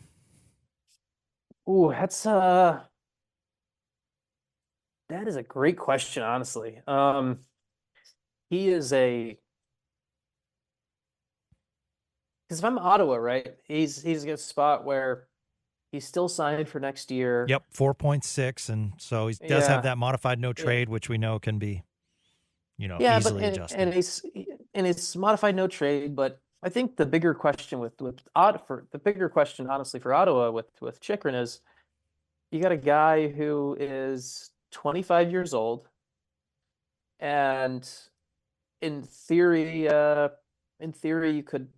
[SPEAKER 2] Ooh, that is a great question, honestly. He is because if I'm Ottawa, right, he's in a spot where he's still signed for next year.
[SPEAKER 1] Yep, 4.6, and so he does have that modified no trade, which we know can be, easily adjusted.
[SPEAKER 2] And it's modified no trade, but I think the bigger question honestly for Ottawa with Chychrun is you got a guy who is 25 years old, and in theory you could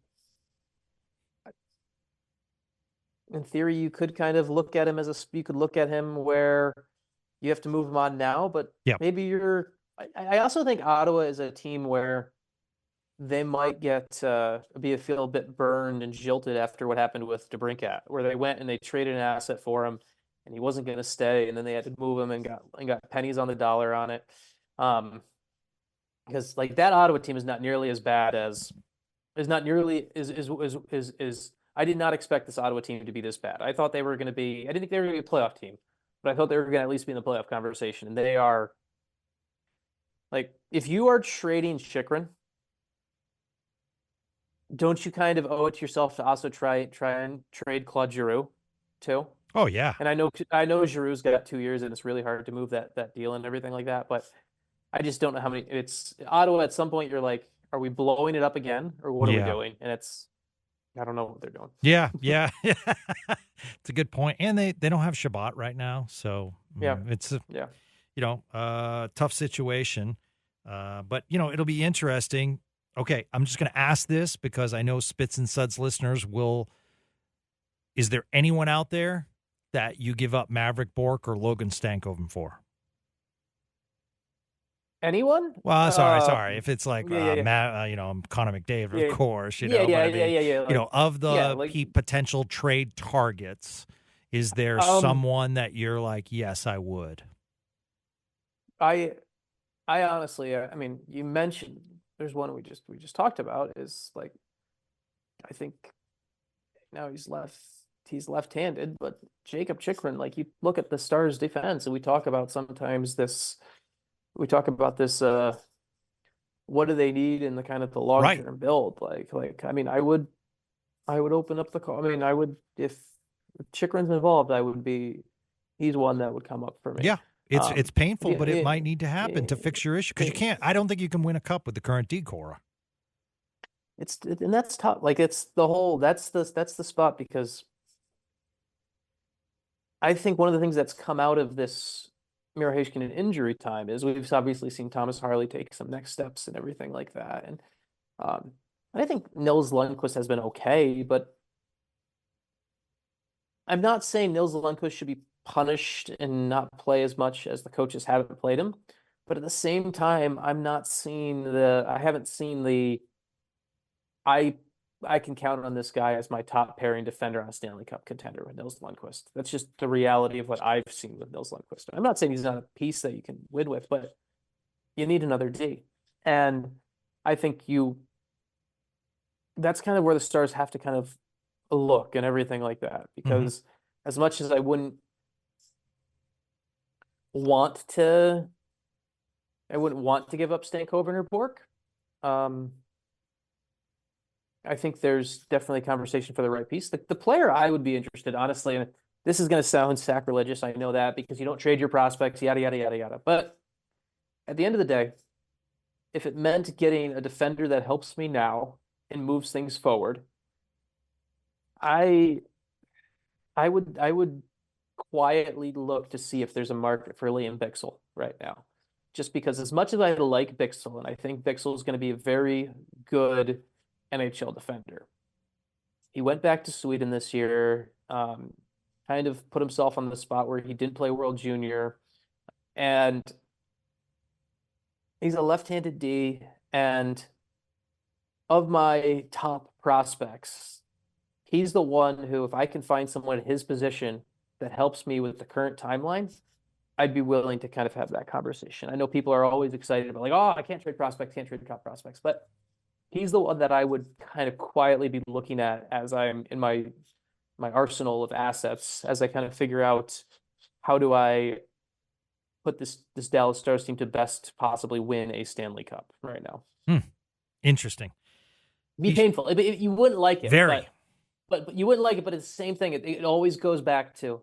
[SPEAKER 2] kind of look at him you could look at him where you have to move him on now, but maybe I also think Ottawa is a team where they might feel a bit burned and jilted after what happened with DeBrincat, where they went and they traded an asset for him and he wasn't going to stay, and then they had to move him and got pennies on the dollar on it. Because like that Ottawa team is not nearly as bad as I did not expect this Ottawa team to be this bad. I didn't think they were going to be a playoff team, but I thought they were going to at least be in the playoff conversation. And they are, like, if you are trading Chychrun, don't you kind of owe it to yourself to also try and trade Claude Giroux too?
[SPEAKER 1] Oh yeah.
[SPEAKER 2] And I know Giroux's got 2 years and it's really hard to move that deal and everything like that, but I just don't know how many. It's Ottawa. At some point, you're like, are we blowing it up again, or what are we doing? And I don't know what they're doing.
[SPEAKER 1] Yeah. It's a good point. And they don't have Shabbat right now, so it's a tough situation. But it'll be interesting. Okay, I'm just going to ask this because I know Spits and Suds listeners will. Is there anyone out there that you give up Maverick Bourque or Logan Stankoven for?
[SPEAKER 2] Anyone?
[SPEAKER 1] Well, sorry. If it's like, Connor McDavid, of course, of the potential trade targets, is there someone that you're like, yes, I would?
[SPEAKER 2] I honestly, I mean, you mentioned there's one we just talked about is like, I think now he's left-handed, but Jacob Chychrun, like you look at the Stars defense and we talk about this, what do they need in the kind of the long-term build? Like, I mean, I would open up the call. I mean, if Chychrun's involved, he's one that would come up for me.
[SPEAKER 1] Yeah. It's painful, but it might need to happen to fix your issue because I don't think you can win a cup with the current decor.
[SPEAKER 2] And that's tough. Like that's the spot because I think one of the things that's come out of this Miro Heiskanen injury time is we've obviously seen Thomas Harley take some next steps and everything like that. And I think Nils Lundqvist has been okay, but I'm not saying Nils Lundqvist should be punished and not play as much as the coaches haven't played him. But at the same time, I haven't seen the I can count on this guy as my top pairing defender on a Stanley Cup contender with Nils Lundqvist. That's just the reality of what I've seen with Nils Lundqvist. I'm not saying he's not a piece that you can win with, but you need another D. And I think that's kind of where the Stars have to kind of look and everything like that. Because as much as I wouldn't want to give up Stankoven or Bork, I think there's definitely a conversation for the right piece. The player I would be interested, honestly, and this is going to sound sacrilegious, I know that, because you don't trade your prospects, yada, yada, yada, yada. But at the end of the day, if it meant getting a defender that helps me now and moves things forward, I would quietly look to see if there's a market for Liam Bichsel right now. Just because as much as I like Bichsel, and I think Bichsel is going to be a very good NHL defender. He went back to Sweden this year, kind of put himself on the spot where he didn't play World Junior, and he's a left-handed D, and of my top prospects, he's the one who, if I can find someone in his position that helps me with the current timeline, I'd be willing to kind of have that conversation. I know people are always excited about, like, oh, I can't trade prospects, top prospects, but he's the one that I would kind of quietly be looking at as I'm in my arsenal of assets, as I kind of figure out how do I put this Dallas Stars team to best possibly win a Stanley Cup right now.
[SPEAKER 1] Interesting.
[SPEAKER 2] Be painful. You wouldn't like it.
[SPEAKER 1] Very.
[SPEAKER 2] But you wouldn't like it, but it's the same thing. It always goes back to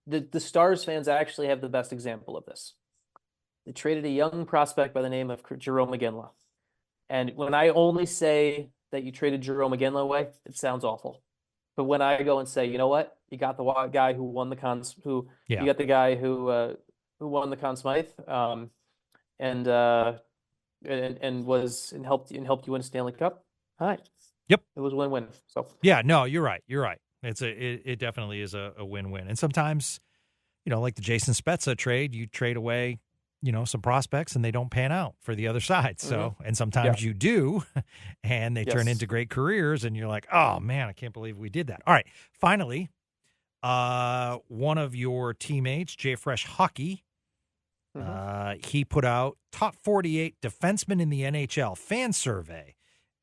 [SPEAKER 2] the Stars fans actually have the best example of this. They traded a young prospect by the name of Jerome Iginla. And when I only say that you traded Jerome Iginla away, it sounds awful. But when I go and say, you know what, you got the guy who won the you got the guy who won the Conn Smythe, and helped you win a Stanley Cup. All right.
[SPEAKER 1] Yep.
[SPEAKER 2] It was win-win. So
[SPEAKER 1] yeah, no, you're right. It definitely is a win-win. And sometimes, like the Jason Spezza trade, you trade away, some prospects and they don't pan out for the other side. So, and sometimes you do, and they turn into great careers, and you're like, oh man, I can't believe we did that. All right. Finally, one of your teammates, Jay Fresh Hockey, he put out top 48 defensemen in the NHL fan survey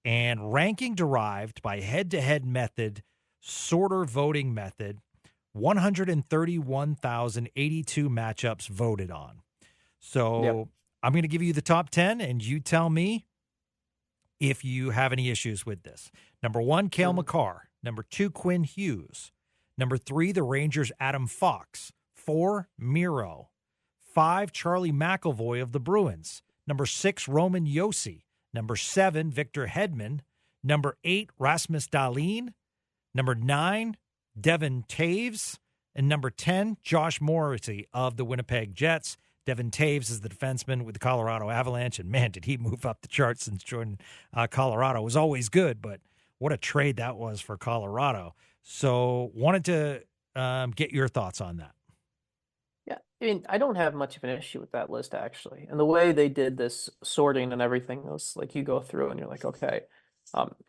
[SPEAKER 1] and ranking derived by head-to-head method, sorter voting method, 131,082 matchups voted on. So I'm going to give you the top 10, and you tell me if you have any issues with this. Number 1, Cale Makar. Number 2, Quinn Hughes. Number 3, the Rangers' Adam Fox. 4, Miro. 5, Charlie McAvoy of the Bruins. Number 6, Roman Josi. Number 7, Victor Hedman. Number 8, Rasmus Dahlin. Number 9, Devin Taves. And number 10, Josh Morrissey of the Winnipeg Jets. Devin Taves is the defenseman with the Colorado Avalanche. And, man, did he move up the charts since joining Colorado. It was always good, but what a trade that was for Colorado. So wanted to get your thoughts on that.
[SPEAKER 2] Yeah, I mean, I don't have much of an issue with that list, actually. And the way they did this sorting and everything, it was like you go through and you're like, okay,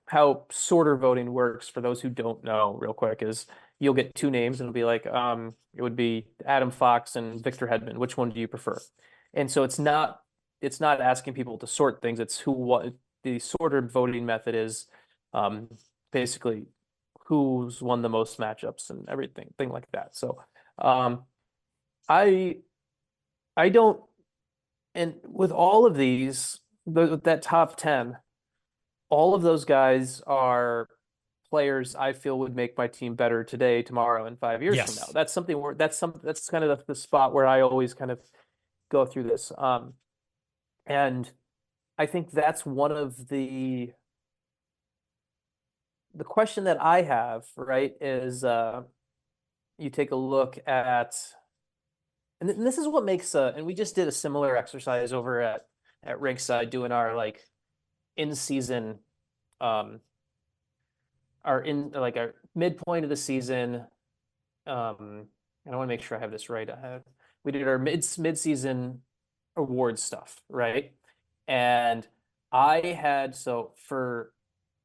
[SPEAKER 2] how sorter voting works, for those who don't know, real quick, is you'll get 2 names and it'll be like, it would be Adam Fox and Victor Hedman. Which one do you prefer? And so it's not asking people to sort things. It's the sorted voting method is basically who's won the most matchups and everything, thing like that. So I don't, and with all of these, that top 10, all of those guys are players I feel would make my team better today, tomorrow, and 5 years from now. That's something where that's kind of the spot where I always kind of go through this. And I think that's one of the question that I have, right, is you take a look at, and this is what makes and we just did a similar exercise over at Rinkside doing our like in season, our midpoint of the season. And I want to make sure I have this right. We did our mid season award stuff, right? And I had, so for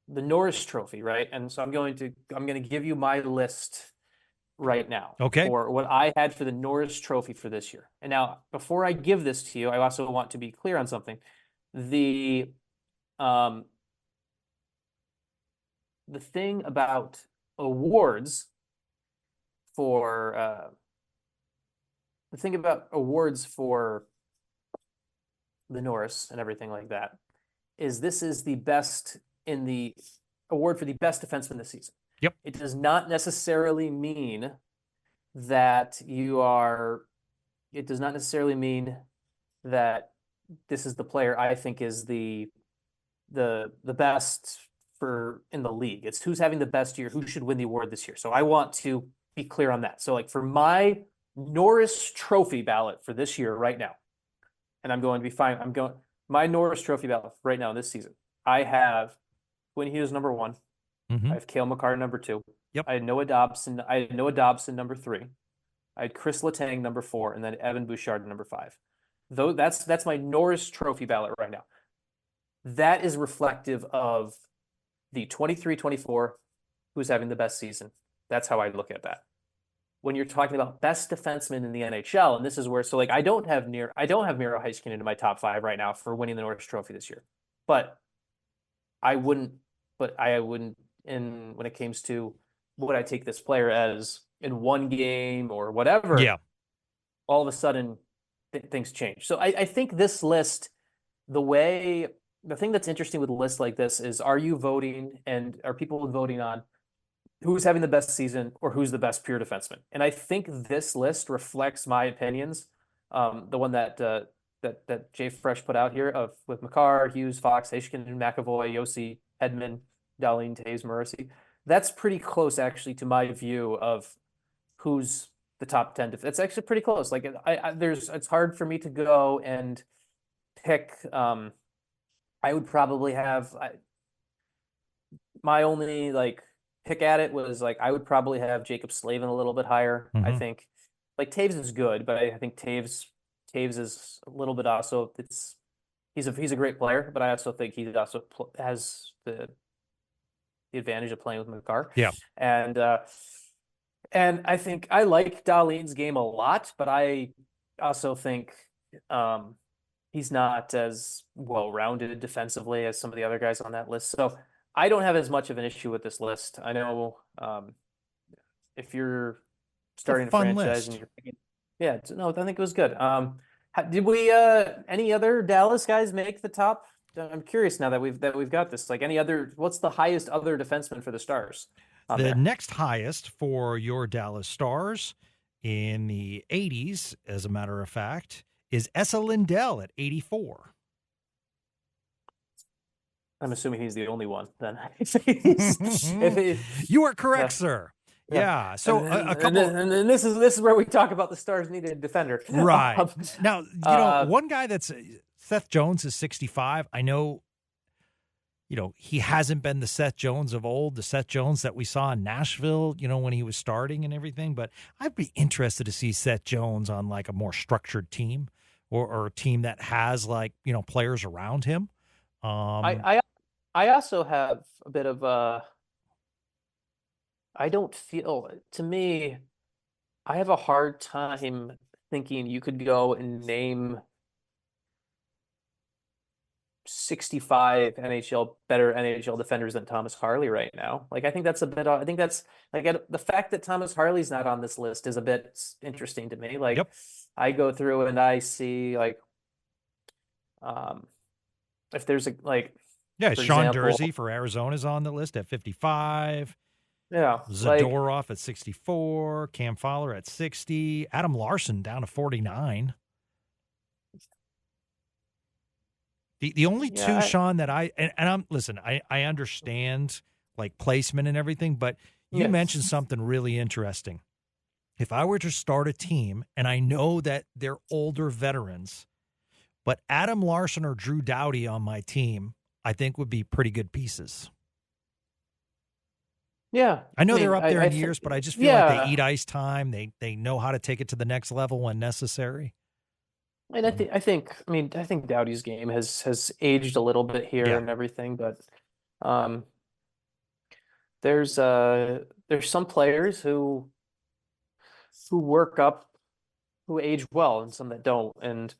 [SPEAKER 2] the Norris Trophy, right? And so I'm going to give you my list right now,
[SPEAKER 1] Okay.
[SPEAKER 2] for what I had for the Norris Trophy for this year. And now, before I give this to you, I also want to be clear on something. The thing about awards for the Norris and everything like that is this is the best in the award for the best defenseman this season.
[SPEAKER 1] Yep.
[SPEAKER 2] It does not necessarily mean that it does not necessarily mean that this is the player I think is the best for in the league. It's who's having the best year, who should win the award this year. So I want to be clear on that. So like for my Norris Trophy ballot for this year right now, and I'm going to be fine. My Norris Trophy ballot right now this season. I have Quinn Hughes number 1.
[SPEAKER 1] Mm-hmm.
[SPEAKER 2] I have Cale Makar number 2.
[SPEAKER 1] Yep.
[SPEAKER 2] I had Noah Dobson number 3. I had Chris Letang number 4, and then Evan Bouchard number 5. Though that's my Norris Trophy ballot right now. That is reflective of the 23-24 who's having the best season. That's how I look at that. When you're talking about best defenseman in the NHL, and this is where, so like I don't have Miro Heiskanen in my top 5 right now for winning the Norris Trophy this year, but I wouldn't. And when it comes to would I take this player as in one game or whatever,
[SPEAKER 1] yeah,
[SPEAKER 2] all of a sudden things change. So I think this list, the thing that's interesting with a list like this is, are you voting and are people voting on who's having the best season or who's the best pure defenseman? And I think this list reflects my opinions. The one that Jay Fresh put out here with Makar, Hughes, Fox, Heiskanen, McAvoy, Yossi, Hedman, Dahlin, Taves, Morrissey. That's pretty close actually to my view of who's the top 10. It's actually pretty close. Like it's hard for me to go and pick. I would probably have my only like pick at it was like I would probably have Jacob Slavin a little bit higher.
[SPEAKER 1] Mm-hmm.
[SPEAKER 2] I think like Taves is good, but I think Taves is a little bit also he's a great player, but I also think he also has the advantage of playing with Makar.
[SPEAKER 1] Yeah.
[SPEAKER 2] And I think I like Dahlin's game a lot, but I also think he's not as well-rounded defensively as some of the other guys on that list. So I don't have as much of an issue with this list. I know if you're starting a franchise
[SPEAKER 1] list.
[SPEAKER 2] and you're picking, I think it was good. Did we any other Dallas guys make the top? I'm curious now that we've got this. Like any other, what's the highest other defenseman for the Stars?
[SPEAKER 1] The next highest for your Dallas Stars in the 80s, as a matter of fact, is Esa Lindell at 84.
[SPEAKER 2] I'm assuming he's the only one then.
[SPEAKER 1] You are correct, sir. Yeah. So a couple,
[SPEAKER 2] and this is where we talk about the Stars needed a defender.
[SPEAKER 1] Right. Now, one guy that's Seth Jones is 65. I know, he hasn't been the Seth Jones of old, the Seth Jones that we saw in Nashville, when he was starting and everything. But I'd be interested to see Seth Jones on like a more structured team or a team that has like, players around him.
[SPEAKER 2] I also have a bit of I don't feel, to me, I have a hard time thinking you could go and name 65 better NHL defenders than Thomas Harley right now. Like, I think that's the fact that Thomas Harley's not on this list is a bit interesting to me. Like,
[SPEAKER 1] yep.
[SPEAKER 2] I go through and I see like, if there's
[SPEAKER 1] Sean Dursey for Arizona is on the list at 55.
[SPEAKER 2] Yeah,
[SPEAKER 1] Zadorov at 64, Cam Fowler at 60, Adam Larson down to 49. The only two, Sean, that I understand like placement and everything, but you mentioned something really interesting. if I were to start a team, and I know that they're older veterans, but Adam Larson or Drew Doughty on my team, I think would be pretty good pieces.
[SPEAKER 2] Yeah.
[SPEAKER 1] I know
[SPEAKER 2] I mean,
[SPEAKER 1] they're up there in
[SPEAKER 2] think,
[SPEAKER 1] years, but I just feel like they
[SPEAKER 2] yeah.
[SPEAKER 1] eat ice time. They know how to take it to the next level when necessary.
[SPEAKER 2] And I think Doughty's game has aged a little bit here
[SPEAKER 1] Yeah.
[SPEAKER 2] and everything, but um, there's some players who work up, who age well, and some that don't. And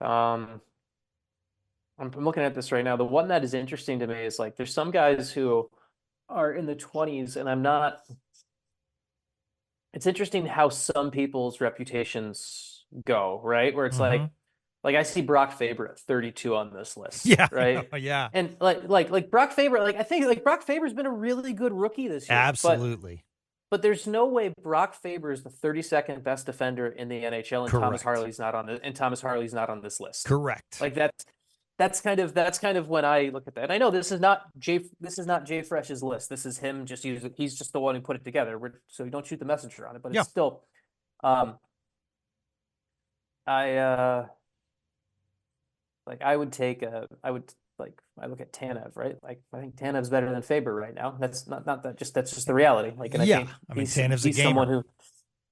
[SPEAKER 2] I'm looking at this right now. The one that is interesting to me is like there's some guys who are in the 20s, and I'm not. It's interesting how some people's reputations go, right? Where it's like I see Brock Faber at 32 on this list,
[SPEAKER 1] Yeah.
[SPEAKER 2] right?
[SPEAKER 1] Yeah.
[SPEAKER 2] And like Brock Faber, like I think like Brock Faber's been a really good rookie this year.
[SPEAKER 1] Absolutely.
[SPEAKER 2] But there's no way Brock Faber is the 32nd best defender in the NHL, and
[SPEAKER 1] Correct.
[SPEAKER 2] Thomas Harley's not on this list.
[SPEAKER 1] Correct.
[SPEAKER 2] Like that's kind of when I look at that. And I know this is not Jay Fresh's list. This is him he's just the one who put it together. So you don't shoot the messenger on it, but it's still I would I look at Tanev, right? Like I think Tanev's better than Faber right now. That's not that just that's just the reality. Like, and
[SPEAKER 1] yeah,
[SPEAKER 2] I think
[SPEAKER 1] Tanev's a gamer.
[SPEAKER 2] someone who,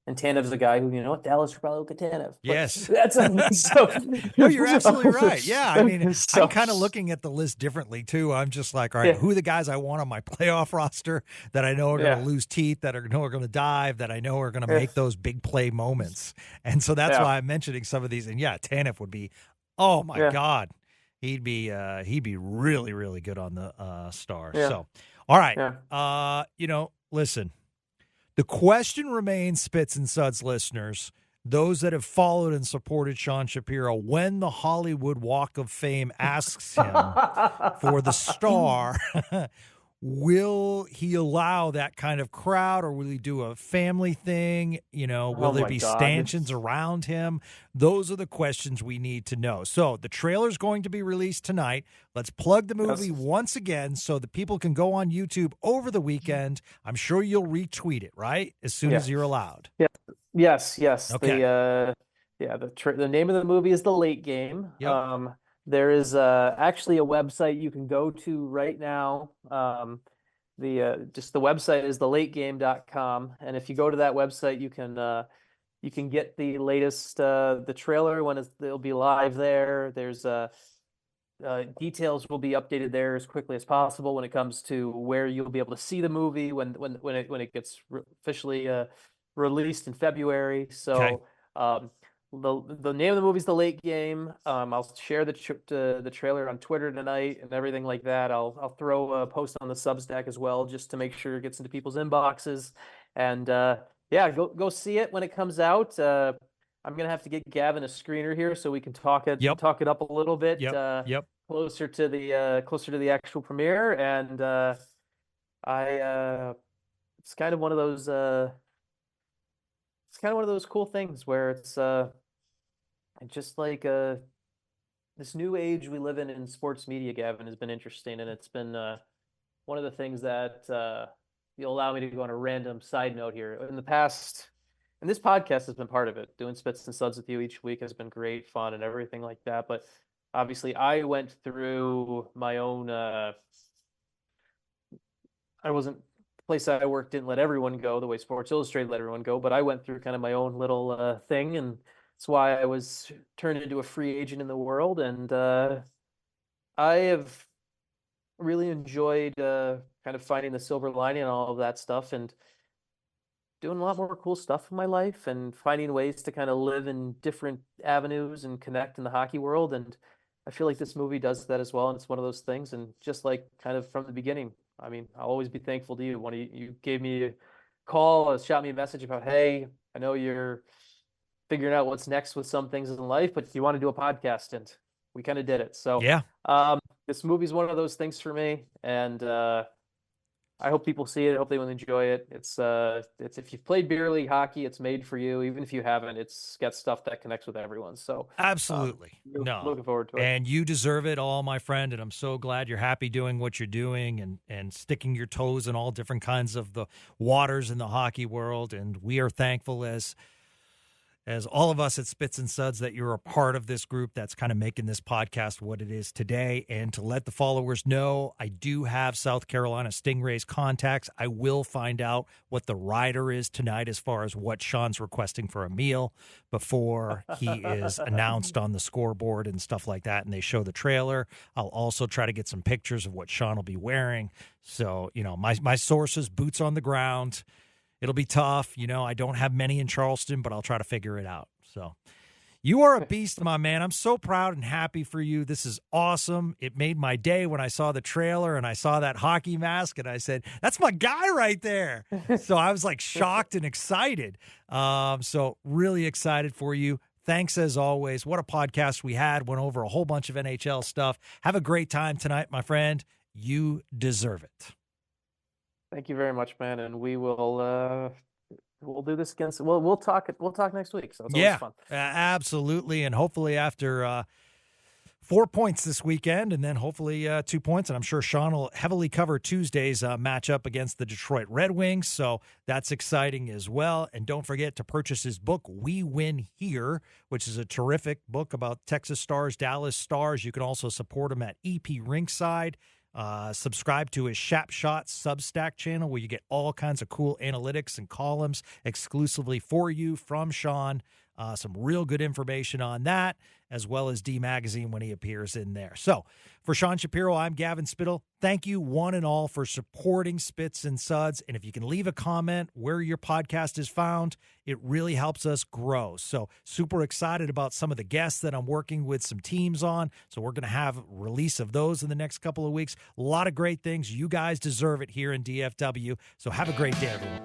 [SPEAKER 2] and Tanev's a guy who, you know what, Dallas should probably look at Tanev.
[SPEAKER 1] Yes,
[SPEAKER 2] that's so.
[SPEAKER 1] No, you're absolutely right. Yeah, I mean, I'm kind of looking at the list differently too. I'm just like, all right, who are the guys I want on my playoff roster that I know are going to lose teeth, that are going to dive, that I know are going to make those big play moments, and so that's why I'm mentioning some of these. And Tanev would be, oh my God. He'd be really, really good on the Stars.
[SPEAKER 2] Yeah.
[SPEAKER 1] So, all right. Listen, the question remains, Spits and Suds listeners, those that have followed and supported Sean Shapiro, when the Hollywood Walk of Fame asks him for the star, will he allow that kind of crowd, or will he do a family thing? Will there be stanchions around him? Those are the questions we need to know. So the trailer's going to be released tonight. Let's plug the movie once again so that people can go on YouTube over the weekend. I'm sure you'll retweet it, right? As soon as you're allowed.
[SPEAKER 2] Yeah. Yes. Okay. The name of the movie is The Late Game.
[SPEAKER 1] Yep.
[SPEAKER 2] There is actually a website you can go to right now. The website is thelategame.com, and if you go to that website, you can get the latest the trailer when it'll be live there. There's details will be updated there as quickly as possible when it comes to where you'll be able to see the movie when it gets officially released in February. So. The name of the movie is The Late Game. I'll share the trailer on Twitter tonight and everything like that. I'll throw a post on the Substack as well, just to make sure it gets into people's inboxes. And go see it when it comes out. I'm gonna have to get Gavin a screener here so we can talk it up a little bit. Closer to the actual premiere. And it's kind of one of those cool things where it's just like this new age we live in sports media, Gavin, has been interesting, and it's been one of the things that you'll allow me to go on a random side note here. In the past, and this podcast has been part of it, doing Spits and Suds with you each week has been great fun and everything like that. But obviously, I went through my own. The place I worked didn't let everyone go the way Sports Illustrated let everyone go, but I went through kind of my own little thing, and that's why I was turned into a free agent in the world. And I have really enjoyed kind of finding the silver lining and all of that stuff, and doing a lot more cool stuff in my life, and finding ways to kind of live in different avenues and connect in the hockey world. And I feel like this movie does that as well, and it's one of those things. And just like kind of from the beginning, I mean, I'll always be thankful to you. When you gave me a call, shot me a message about, hey, I know you're figuring out what's next with some things in life, but you want to do a podcast, and we kind of did it. So this movie's one of those things for me, and I hope people see it. I hope they will enjoy it. It's if you've played beer league hockey, it's made for you. Even if you haven't, it's got stuff that connects with everyone. So
[SPEAKER 1] Absolutely. No.
[SPEAKER 2] looking forward to it.
[SPEAKER 1] And you deserve it all, my friend. And I'm so glad you're happy doing what you're doing and sticking your toes in all different kinds of the waters in the hockey world. And we are thankful as all of us at Spits and Suds that you're a part of this group that's kind of making this podcast what it is today. And to let the followers know, I do have South Carolina Stingrays contacts. I will find out what the rider is tonight as far as what Sean's requesting for a meal before he is announced on the scoreboard and stuff like that, and they show the trailer. I'll also try to get some pictures of what Sean will be wearing. So, my sources, boots on the ground. It'll be tough. I don't have many in Charleston, but I'll try to figure it out. So you are a beast, my man. I'm so proud and happy for you. This is awesome. It made my day when I saw the trailer and I saw that hockey mask and I said, that's my guy right there. So I was like shocked and excited. So really excited for you. Thanks as always. What a podcast we had. Went over a whole bunch of NHL stuff. Have a great time tonight, my friend. You deserve it.
[SPEAKER 2] Thank you very much, man, and we will we'll do this again. We'll talk next week. So it's always fun.
[SPEAKER 1] Absolutely, and hopefully after 4 points this weekend, and then hopefully 2 points, and I'm sure Sean will heavily cover Tuesday's matchup against the Detroit Red Wings. So that's exciting as well. And don't forget to purchase his book, We Win Here, which is a terrific book about Texas Stars, Dallas Stars. You can also support him at EP Rinkside. Subscribe to his Shap Shot Substack channel where you get all kinds of cool analytics and columns exclusively for you from Sean. Some real good information on that, as well as D Magazine when he appears in there. So for Sean Shapiro, I'm Gavin Spittle. Thank you one and all for supporting Spits and Suds. And if you can leave a comment where your podcast is found, it really helps us grow. So super excited about some of the guests that I'm working with some teams on. So we're going to have a release of those in the next couple of weeks. A lot of great things. You guys deserve it here in DFW. So have a great day, everyone.